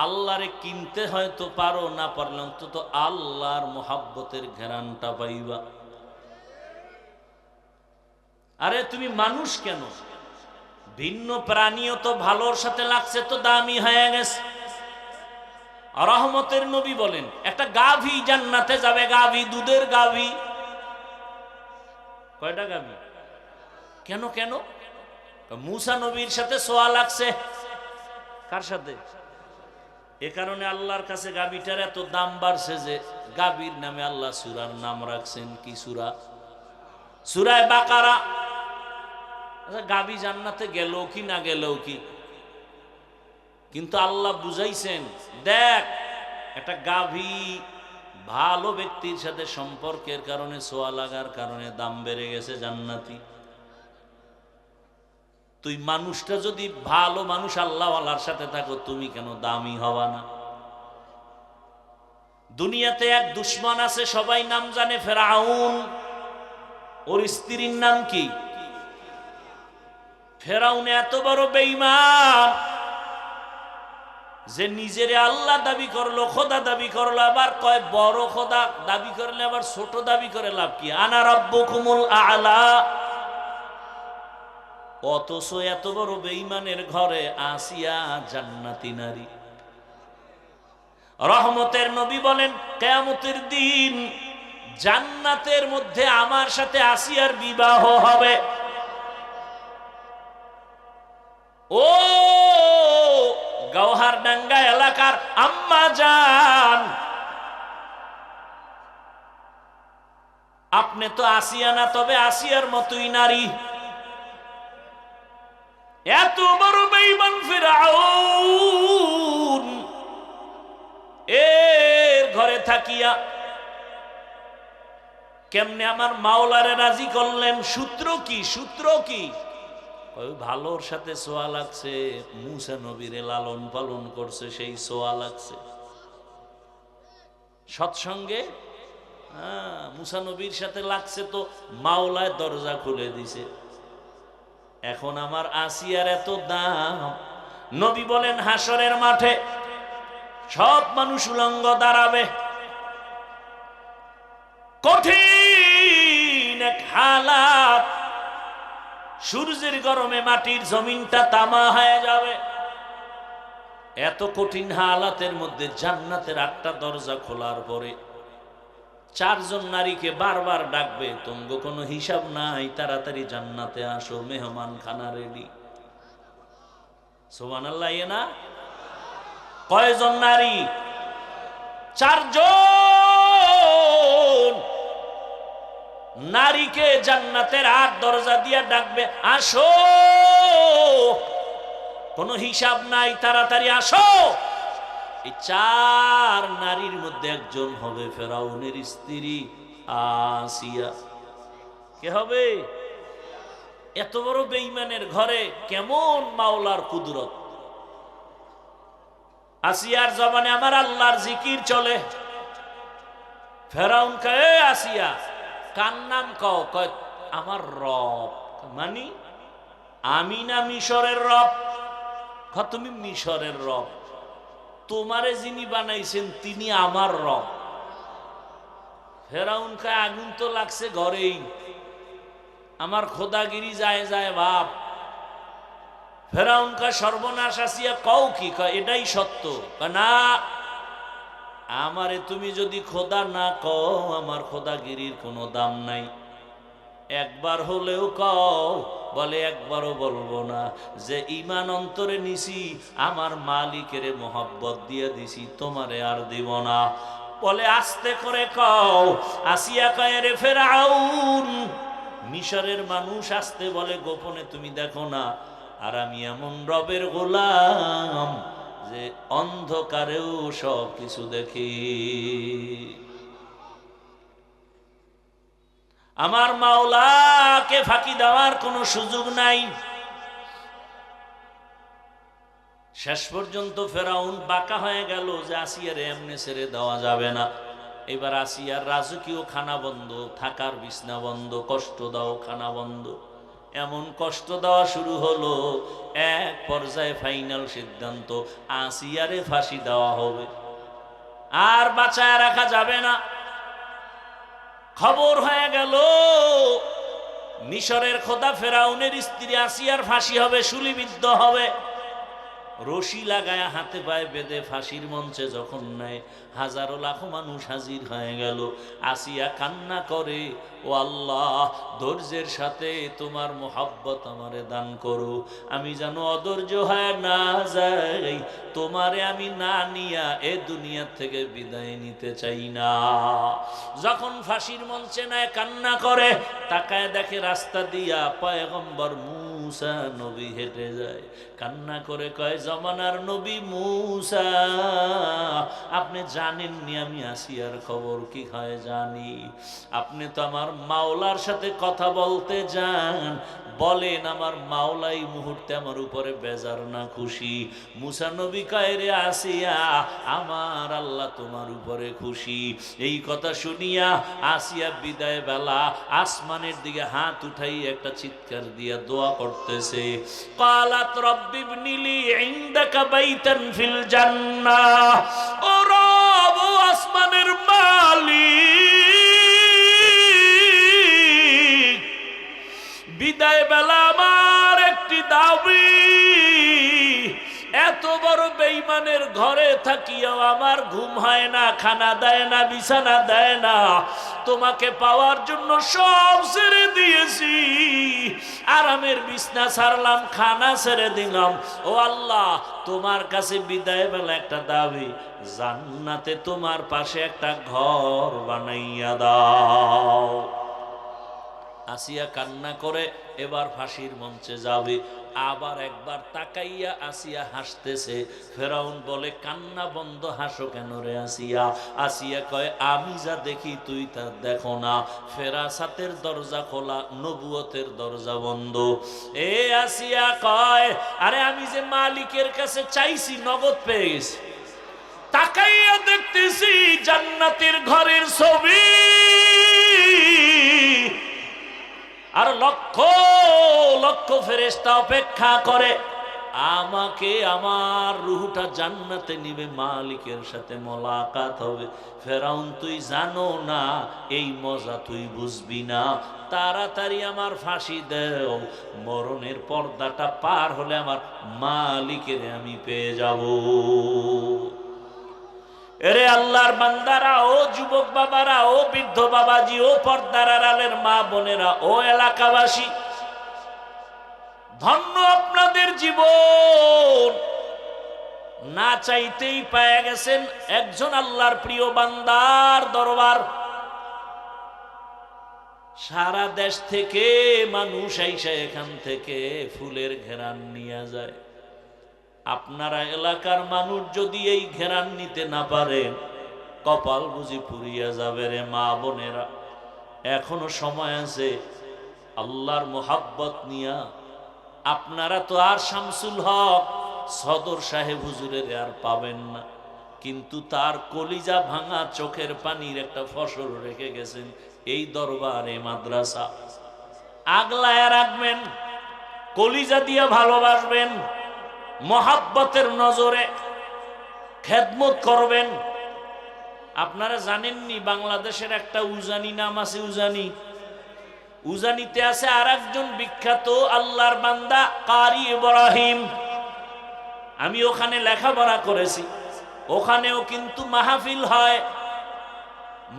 আল্লাহরে কিনতে হয়তো পারো, না পারলে অন্তত আল্লাহর মোহাব্বতের ঘ্রাণটা পাইবা। আরে তুমি মানুষ কেন, ভিন্ন প্রাণীও তো ভালোর সাথে লাগছে তো দামি হয়ে গেছে। রহমতের নবী বলেন, একটা গাভী জান্নাতে যাবে, গাভী, দুধের গাভী। কয়টা গাভী? কেন কেন? মুসা নবীর সাথে সোয়া লাগছে। কার সাথে? এ কারণে আল্লাহর কাছে গাভীটার এত দাম বাড়ছে যে গাভীর নামে আল্লাহ সূরার নাম রাখছেন। কি সূরা? সূরা বাকারা। আচ্ছা গাভী জান্নাতে গেল কি না গেলেও কি, কিন্তু আল্লাহ বুঝাইছেন দেখ একটা গাভী ভালো ব্যক্তির সাথে সম্পর্কের কারণে, সোয়া লাগার কারণে দাম বেড়ে গেছে জান্নাতি। তুই মানুষটা যদি ভালো মানুষ আল্লাহওয়ালার সাথে থাকো, তুমি কেন দামি হবা না? দুনিয়াতে এক দুশ্মন আছে, সবাই নাম জানে, ফেরাউন। ওর স্ত্রীর নাম কি? ফেরাউন এত বড় বেঈমান যে নিজেরে আল্লাহ দাবি করলো, খোদা দাবি করলো, আবার কয় বড় খোদা দাবি করলে আবার ছোট দাবি করে লাভ কি? আনা রাব্বুকুমুল আ'লা। অথচ এত বড় বেঈমানের ঘরে আসিয়া জান্নাতি নারী। রহমতের নবী বলেন কিয়ামতের দিন জান্নাতের মধ্যে আমার সাথে আসিয়ার বিবাহ হবে। ও গওহারডাঙ্গা এলাকার আম্মা জান, আপনি তো আসিয়া না, তবে আসিয়ার মতোই নারী। এত বড় বেঈমান ফিরআউন এর ঘরে থাকিয়া কেমনে আমার মাওলারে রাজি করলেন? সূত্র কি? সূত্র কি? ওই ভালোর সাথে সোয়া লাগছে, মুসা নবীরে লালন পালন করছে, সেই সোয়া লাগছে। সৎসঙ্গে মুসা নবীর সাথে লাগছে, তো মাওলায় দরজা খুলে দিছে। এখন আমার আসিয়ার এত দাম। নবী বলেন হাসরের মাঠে সব মানুষ উলঙ্গ দাঁড়াবে, কঠিন এক হালাত, সূর্যের গরমে মাটির জমিনটা তামা হয়ে যাবে। এত কঠিন হালাতের মধ্যে জান্নাতের 8টা দরজা খোলার পরে 4 জন নারীকে বারবার ডাকবে, তোমগো কোনো হিসাব নাই, তাড়াতাড়ি জান্নাতে আসো, মেহমান খানা রেডি। সুবহানাল্লাহ। না কয়জন নারী? 4 জন নারীকে জান্নাতের 8 দরজা দিয়ে ডাকবে, আসো, কোনো হিসাব নাই, তাড়াতাড়ি আসো। এই 4 নারীর মধ্যে একজন হবে ফেরাউনের স্ত্রী আসিয়া। কে হবে? এত বড় বেঈমানের ঘরে কেমন মাওলার কুদরত! আসিয়ার জবানে আমার আল্লাহর জিকির চলে। ফেরাউন কয়, আসিয়া কার নাম কও? কয় আমার রব। মানি আমি না মিশরের রব? তুমি মিশরের রব, তোমারে যিনি বানাইছেন তিনি আমার রব। ফেরাউন কয় আগুন তো লাগছে ঘরেই, আমার খোদাগিরি যায় যায় বাপ। ফেরাউন কয় সর্বনাশ। আসিয়া কও কি? কয় এটাই সত্য। না, আমারে তুমি যদি খোদা না কও, আমার খোদাগিরির কোনো দাম নাই। একবার হলেও কও। বলে একবারও বলবো না। যে ঈমান অন্তরে নিছি, আমার মালিকের মোহাব্বত দিয়ে দিছি, তোমারে আর দিব না। বলে আস্তে করে কও। আসিয়া কয় রে ফেরাউন, মিশরের মানুষ আসতে বলে গোপনে তুমি দেখো না, আর আমি এমন রবের গোলাম যে অন্ধকারেও সব কিছু দেখি। আমার মাওলাকে ফাঁকি দেওয়ার কোনো সুযোগ নাই। শেষ পর্যন্ত ফেরাউন বাঁকা হয়ে গেল যে আসিয়ারে এমনি ছেড়ে দেওয়া যাবে না। এবার আসিয়ার রাজকীয় খানা বন্ধ, থাকার বিছনা বন্ধ, কষ্ট দাও খানা বন্ধ। এমন কষ্ট দেওয়া শুরু হলো, এক পর্যায়ে ফাইনাল সিদ্ধান্ত, আসিয়ারে ফাঁসি দেওয়া হবে, আর বাঁচায় রাখা যাবে না। খবর হয়ে গেল মিশরের খোদা ফেরাউনের স্ত্রী আসিয়ার ফাঁসি হবে, শুলিবিদ্ধ হবে। রশি লাগায় হাতে পায়ে বেঁধে ফাঁসির মঞ্চে যখন নেয়, হাজারো লাখো মানুষ হাজির হয়ে গেল। আসিয়া কান্না করে, ও আল্লাহ, ধৈর্যের সাথে তোমার মোহাব্বত আমারে দান করো, আমি যেন অধৈর্য হয়ে না যাই, তোমারে আমি না নিয়া এ দুনিয়া থেকে বিদায় নিতে চাই না। যখন ফাঁসির মঞ্চে নেয় কান্না করে, তাকায় দেখে রাস্তা দিয়া পয়গম্বর মূসা নবী হেঁটে যায়, কান্না করে কয়, জমানার নবী মূসা, আপনি জানেননি আমি আসিয়ার খবর কি হয়? জানি। আপনি তো আমার মাওলার সাথে কথা বলতে যান, বলেন আমার মাওলা এই মুহূর্তে আমার উপরে বেজার না খুশি? মূসা নবী কয়, রে আসিয়া, আমার আল্লাহ তোমার উপরে খুশি। এই কথা শুনিয়া আসিয়া বিদায় বেলা আসমানের দিকে হাত উঠাই একটা চিৎকার দিয়া দোয়া করতেছে, কালাত রব্বি ইবনিলি ইনদাকা বাইতান ফিল জান্নাহ, ও রব, ও আসমানের মালিক, বিদায় বেলা আমার একটি দাবি, এত বড় বেঈমানের ঘরে থাকিও আমার ঘুম হয় না, খানা দেয় না, বিছানা দেয় না, তোমাকে পাওয়ার জন্য সব ছেড়ে দিয়েছি, আরামের বিছনা ছাড়লাম, খানা ছেড়ে দিলাম, ও আল্লাহ তোমার কাছে বিদায় বেলা একটা দাবি, জান্নাতে তোমার পাশে একটা ঘর বানাইয়া দাও। আসিয়া কান্না করে এবার ফাঁসির মঞ্চে যাবে, আবার একবার তাকাইয়া আসিয়া হাসতেছে। ফেরাউন বলে, কান্না বন্ধ, হাসো কেন রে আসিয়া? আসিয়া কয়, আমি যা দেখি তুই তা দেখো না, ফেরাসাতের দরজা খোলা, নবুয়তের দরজা বন্ধ। এ আসিয়া কয়, আরে আমি যে মালিকের কাছে চাইছি নগদ পেয়ে গেছি, তাকাইয়া দেখতেছি জান্নাতের ঘরের ছবি, আর লক্ষ লক্ষ ফেরেশতা অপেক্ষা করে আমাকে, আমার রূহটা জান্নাতে নিবে, মালিকের সাথে মোলাকাত হবে। ফেরাউন, তুই জানো না, এই মজা তুই বুঝবি না, তাড়াতাড়ি আমার ফাঁসি দেও, মরণের পর্দাটা পার হলে আমার মালিকের আমি পেয়ে যাব। এরে আল্লাহর বান্দারা, ও যুবক বাবারা, ও বৃদ্ধ বাবাজি, ও পর্দার আড়ালের মা বোনেরা, ও এলাকাবাসী, ধন্য আপনাদের জীবন। না চাইতেই পেয়ে গেছেন একজন আল্লাহর প্রিয় বান্দার দরবার। সারা দেশ থেকে মানুষ আইসা এখান থেকে ফুলের ঘেরান নিয়ে যায়। আপনারা এলাকার মানুষ যদি এই ঘেরান নিতে না পারেন, কপাল বুঝি পুড়িয়া যাবে রে মা বোনেরা। এখনো সময় আছে, আল্লাহর মোহাব্বত নিয়া আপনারা তো আর শামসুল হক সদর সাহেব হুজুরের আর পাবেন না, কিন্তু তার কলিজা ভাঙা চোখের পানির একটা ফসল রেখে গেছেন এই দরবারে মাদ্রাসা। আগলায় রাখবেন, কলিজা দিয়া ভালোবাসবেন, মোহাব্বতের নজরে খেদমত করবেন। আপনারা জানেননি বাংলাদেশের একটা উজানি নাম আছে, উজানি। উজানিতে আছে আর একজন বিখ্যাত আল্লাহর বান্দা কারি ইব্রাহিম। আমি ওখানে লেখাপড়া করেছি, ওখানেও কিন্তু মাহফিল হয়।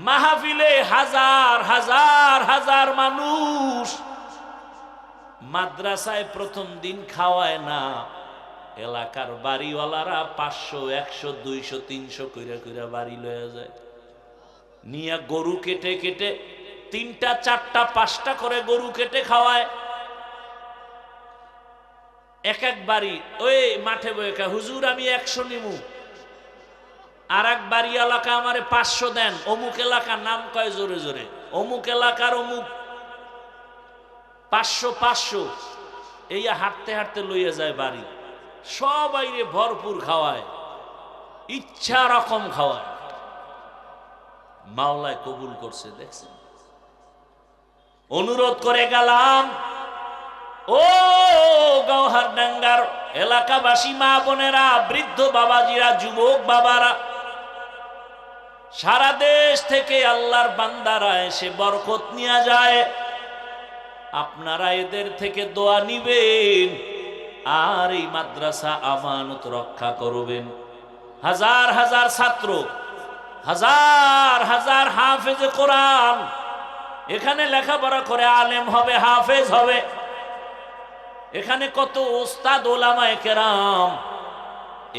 মাহফিলে হাজার হাজার হাজার মানুষ। মাদ্রাসায় প্রথম দিন খাওয়ায় না, এলাকার বাড়িওয়ালারা 500 100 200 300 কইরা কইরা বাড়ি লয়ে যায়, নিয়ে গরু কেটে কেটে 3টা 4টা 5টা করে গরু কেটে খাওয়ায়। এক এক বাড়ি ওই মাঠে বয়ে, হুজুর আমি 100 নিমু, আর এক বাড়ি এলাকা আমারে 500 দেন, অমুক এলাকার নাম কয় জোরে জোরে, অমুক এলাকার অমুক 500 500, এই হাঁটতে হাঁটতে লইয়া যায় বাড়ি। সবাই রে ভরপুর খাওয়ায়, ইচ্ছা রকম খাওয়ায়। মাওলায় কবুল করছে, দেখছেন। অনুরোধ করে গেলাম, ও গৌহারডাঙ্গার এলাকাবাসী মা বোনেরা, বৃদ্ধ বাবাজিরা, যুবক বাবারা, সারা দেশ থেকে আল্লাহর বান্দারা এসে বরকত নিয়ে যায়। আপনারা এদের থেকে দোয়া নিবেন আর এই মাদ্রাসা আমানত রক্ষা করবেন। হাজার হাজার ছাত্র, হাজার হাজার হাফেজ কোরআন এখানে লেখাপড়া করে আলেম হবে, হাফেজ হবে। এখানে কত ওস্তাদ ওলামায়ে কেরাম,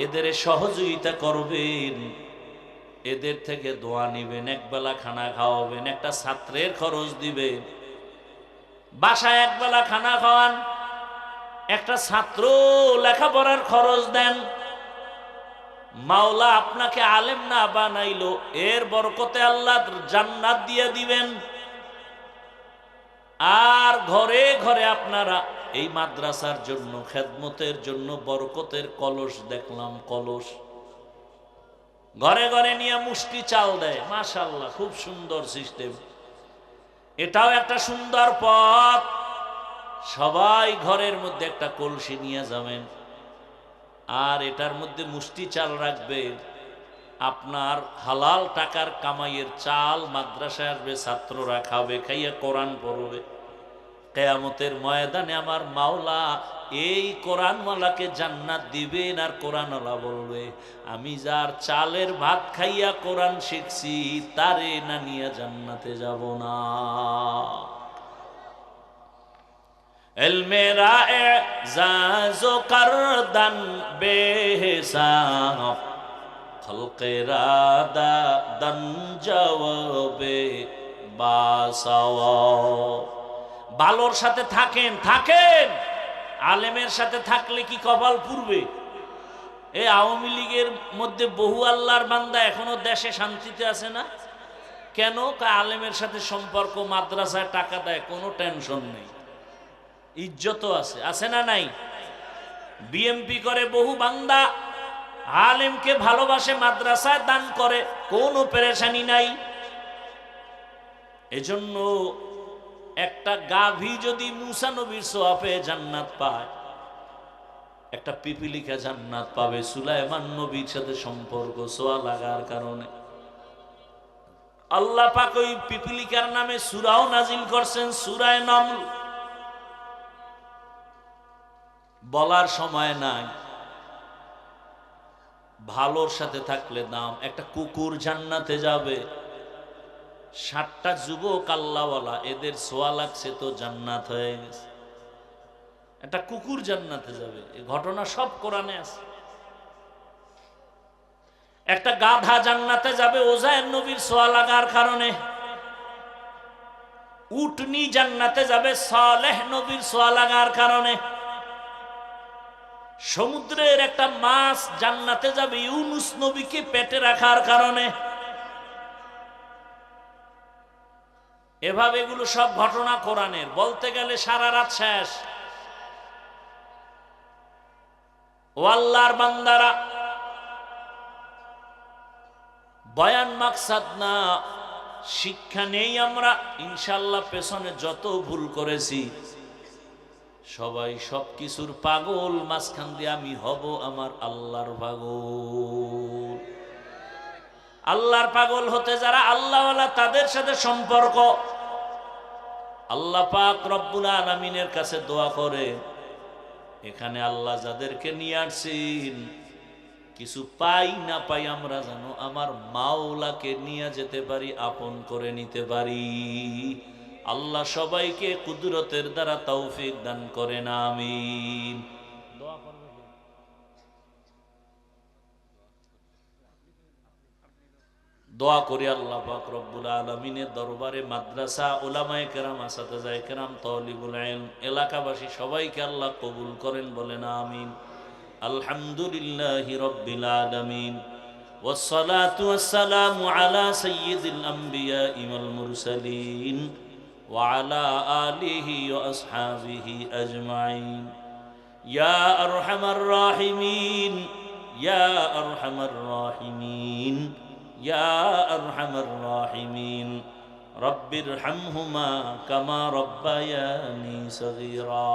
এদের সহযোগিতা করবেন, এদের থেকে দোয়া নিবেন, একবেলা খানা খাওয়াবেন, একটা ছাত্রের খরচ দিবেন, বাসায় একবেলা খানা খাওয়ান, একটা ছাত্র লেখাপড়ার খরচ দেন, মাওলা আপনাকে আলেম না বানাইলো, এর বরকতে আল্লাহ জান্নাত দিয়ে দিবেন। আর ঘরে ঘরে আপনারা এই মাদ্রাসার জন্য, খেদমতের জন্য বরকতের কলস দেখলাম, কলস ঘরে ঘরে নিয়ে মুষ্টি চাল দেয়। মাশাআল্লাহ, খুব সুন্দর সিস্টেম। এটাও একটা সুন্দর পথ। সবাই ঘরের মধ্যে একটা কলসি নিয়ে যাবেন, আর এটার মধ্যে মুষ্টি চাল রাখবেন। আপনার হালাল টাকার কামাইয়ের চাল মাদ্রাসায় আসবে, ছাত্ররা খাবে, খাইয়া কোরআন পড়বে। কিয়ামতের ময়দানে আমার মাওলা এই কোরআনওয়ালাকে জান্নাত দিবেন, আর কোরআনওয়ালা বলবে, আমি যার চালের ভাত খাইয়া কোরআন শিখছি তারে না নিয়ে জান্নাতে যাব না। ইলমে রা'এজাজ ও করদান বেহিসাব, খলকে রাদা দান জওয়াবে বাসাওয়াব। ভালোর সাথে থাকেন, থাকেন। আলেমের সাথে থাকলে কি কপাল পুরবে? এই আওয়ামী লীগের মধ্যে বহু আল্লাহর বান্দা এখনো দেশে শান্তিতে আছে না কেন? আলেমের সাথে সম্পর্ক, মাদ্রাসায় টাকা দেয়, কোনো টেনশন নেই, ইজ্জতও আছে, আছে না নাই? বিএমপি করে বহু বান্দা, আলেমকে ভালোবাসে, মাদ্রাসায় দান করে, কোনো পেরেশানি নাই। এজন্য একটা গাভী যদি মুসা নবীর সোয়াবে জান্নাত পায়, একটা পিপিলিকা জান্নাত পাবে সুলাইমান নবীর সাথে সম্পর্ক, সোয়া লাগার কারণে। আল্লাহ পাক ওই পিপিলিকার নামে সূরাও নাজিল করছেন, সূরা নামল। বলার সময় নাই, ভালোর সাথে থাকলে দাম। একটা কুকুর জান্নাতে যাবে, 60টা যুবক আল্লাহওয়ালা, এদের সোয়া লাগছে তো জান্নাত হয়ে গেছে। একটা কুকুর জান্নাতে যাবে, এই ঘটনা সব কোরআনে আছে। একটা গাধা জান্নাতে যাবে ওজায়ের নবীর সোয়া লাগার কারণে। উটনি জান্নাতে যাবে সালেহ নবীর সোয়া লাগার কারণে। সমুদ্রের একটা মাছ জান্নাতে যাবে ইউনুস নবীকে পেটে রাখার কারণে। এভাবে এগুলো সব ঘটনা কোরআনের, বলতে গেলে সারা রাত শেষ। ও আল্লাহর বান্দারা, বয়ান মাকসাদ না, শিক্ষা নেই আমরা। ইনশাআল্লাহ পেছনে যত ভুল করেছি সবাই সব কিছুর পাগল, মাঝখান দিয়ে আমি হব আমার আল্লাহর পাগল। আল্লাহর পাগল হতে যারা আল্লাহওয়ালা, তাদের সাথে সম্পর্ক। আল্লাহ পাক রব্বুল আলামিনের কাছে দোয়া করে, এখানে আল্লাহ যাদেরকে নিয়ে আসছেন, কিছু পাই না পাই আমরা যেন আমার মাওলাকে নিয়ে যেতে পারি, আপন করে নিতে পারি। আল্লাহ সবাইকে কুদরতের দ্বারা তৌফিক দান করেন, আমিন। দোয়া করবে, দোয়া করি আল্লাহ পাক রব্বুল আলামিনের দরবারে মাদ্রাসা, উলামায়ে কেরাম, আসাতিজায়ে কেরাম, তালিবুল ইলম, এলাকাবাসী সবাইকে আল্লাহ কবুল করেন, বলেন আমিন। আলহামদুলিল্লাহি রাব্বিল আলামিন, ওয়াসসালাতু ওয়াসসালামু আলা সাইয়্যিদিল আমবিয়াই ওয়াল মুরসালিন ওয়া আলা আলিহি ওয়া আসহাবিহি আজমাইন। ইয়া আরহামার রাহিমিন, ইয়া আরহামার রাহিমিন, ইয়া আরহামার রাহিমিন। রব্বিরহামহুমা কামা রব্বায়ানি সগীরা।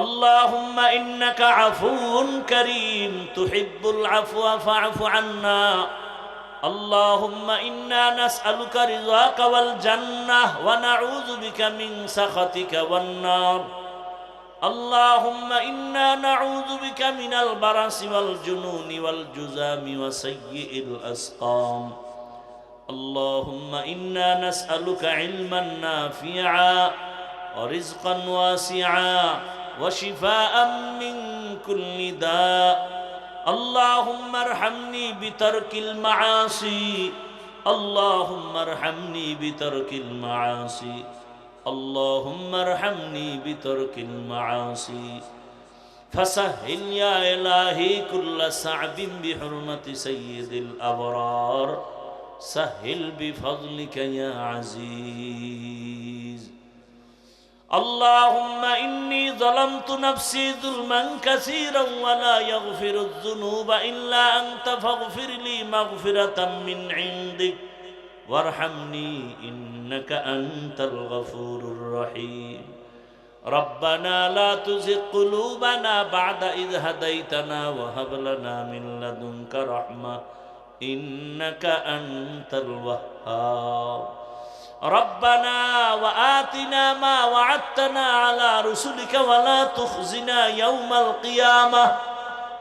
اللهم إنك عفو كريم تحب العفو فاعف عنا. اللهم إنا نسألك رضاك والجنة ونعوذ بك من سخطك والنار. اللهم إنا نعوذ بك من البرص والجنون والجذام وسيء الأسقام. اللهم إنا نسألك علما نافعا ورزقا واسعا وشفاء من كل داء. اللهم ارحمني بترك المعاصي. اللهم ارحمني بترك المعاصي. اللهم ارحمني بترك المعاصي. فسهل يا إلهي كل صعب بحرمة سيد الأبرار سهل بفضلك يا عزيز اللهم إني ظلمت نفسي ظلما كثيرا ولا يغفر الذنوب إلا أنت فاغفر لي مغفرة من عندك وارحمني إنك أنت الغفور الرحيم ربنا لا تزغ قلوبنا بعد إذ هديتنا وهب لنا من لدنك رحمة إنك أنت الوهاب ربنا وآتنا ما وعدتنا على رسلك ولا تخزنا يوم القيامة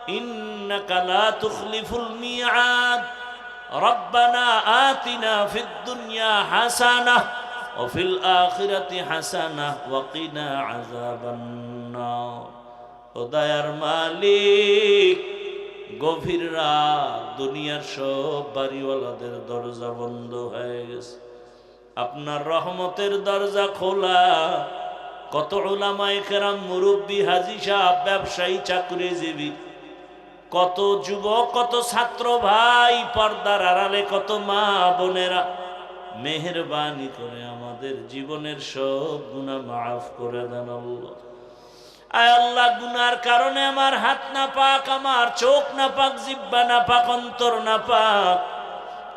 إنك لا تخلف الميعاد ربنا آتنا في الدنيا حسنة وفي الآخرة حسنة وقنا عذاب النار خدايর মালিক গভীর রাত দুনিয়ার সব বাড়িওয়ালাদের দরজা বন্ধ হয়ে গেছে আপনার রহমতের দরজা খোলা কত উলামায়ে কেরাম মুরব্বি হাজী সাহেব ব্যবসায়ী চাকরিজীবী কত যুবক কত ছাত্র ভাই পর্দার আড়ালে কত মা বোনেরা মেহেরবানি করে আমাদের জীবনের সব গুনাহ মাফ করে দেন আল্লাহ আয় আল্লাহ গুনার কারণে আমার হাত না পাক আমার চোখ না পাক জিহ্বা না পাক অন্তর না পাক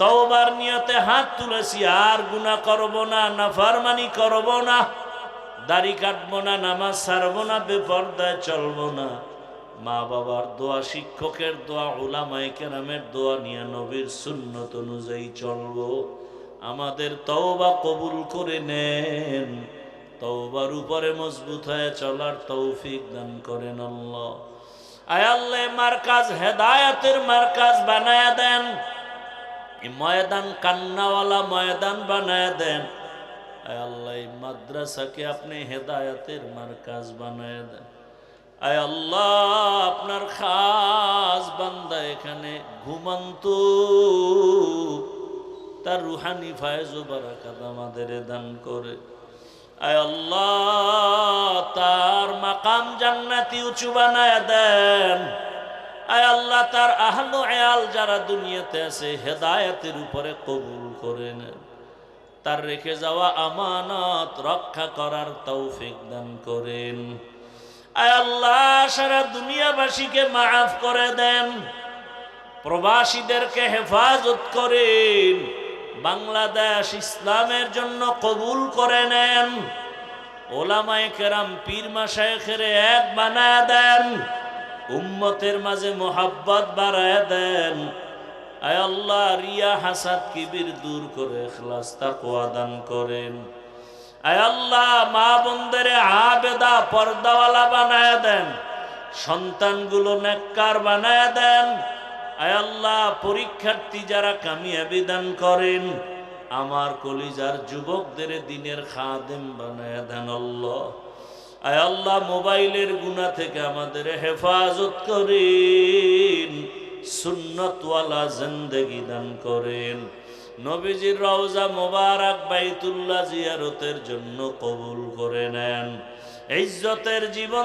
তওবার নিয়তে হাত তুলেছি আর গুনাহ করব না নাফরমানি করব না দাড়ি কাটবো না নামাজ ছাড়বো না বেপরদায় চলবো না মা বাবার দোয়া শিক্ষকের দোয়া উলামায়ে কেরামের দোয়া নিয়ে নবীর সুন্নত অনুযায়ী চলবো আমাদের তওবা কবুল করে নেন তওবার উপরে মজবুত হয়ে চলার তৌফিক দান করেন আল্লাহ আয় আল্লাহ মার্কাজ হেদায়েতের মার্কাজ বানায়া দেন এই ময়দান কান্নাওয়ালা ময়দান বানায়া দেন আয় আল্লাহ এই মাদ্রাসাকে আপনি হেদায়েতের মার্কাজ বানায়া দেন আয় আল্লাহ আপনার খাস বান্দা এখানে ঘুমন্ত তার রুহানি ফায়েজ ও বারাকাত আমাদের দান করে আয় আল্লাহ তার মাকাম জান্নাতি উঁচু বানায় দেন আয় আল্লাহ তার আহল আয়াল যারা দুনিয়াতে আছে হেদায়েতের উপরে কবুল করে নেন তার রেখে যাওয়া আমানত রক্ষা করার তৌফিক দান করেন আয় আল্লাহ সারা দুনিয়াবাসীকে মাফ করে দেন প্রবাসীদেরকে হেফাজত করেন বাংলাদেশ ইসলামের জন্য কবুল করে নেন ওলামায়ে কেরাম পীর মাশায়েখের এক বানায় দেন উম্মতের মাঝে মোহাব্বত বাড়ায় দেন আয় আল্লাহ রিয়া হাসাদ কিবির দূর করে ইখলাস তাকওয়া দান করেন আয় আল্লাহ মা বোনদের আবেদা পর্দাওয়ালা বানায় দেন সন্তানগুলো নেককার বানায় দেন আয় আল্লাহ পরীক্ষার্থী যারা কামিয়াবি দান করেন আমার কলিজার যুবকদের দ্বীনের খাদেম বানায় দেন আল্লাহ আয় আল্লাহ মোবাইলের গুনাহ থেকে আমাদের হেফাজত করেন সুন্নতওয়ালা জিন্দেগি দান করেন নবীজির রওজা মোবারক বাইতুল্লাহ জিয়ারতের জন্য কবুল করে নেন ইজ্জতের জীবন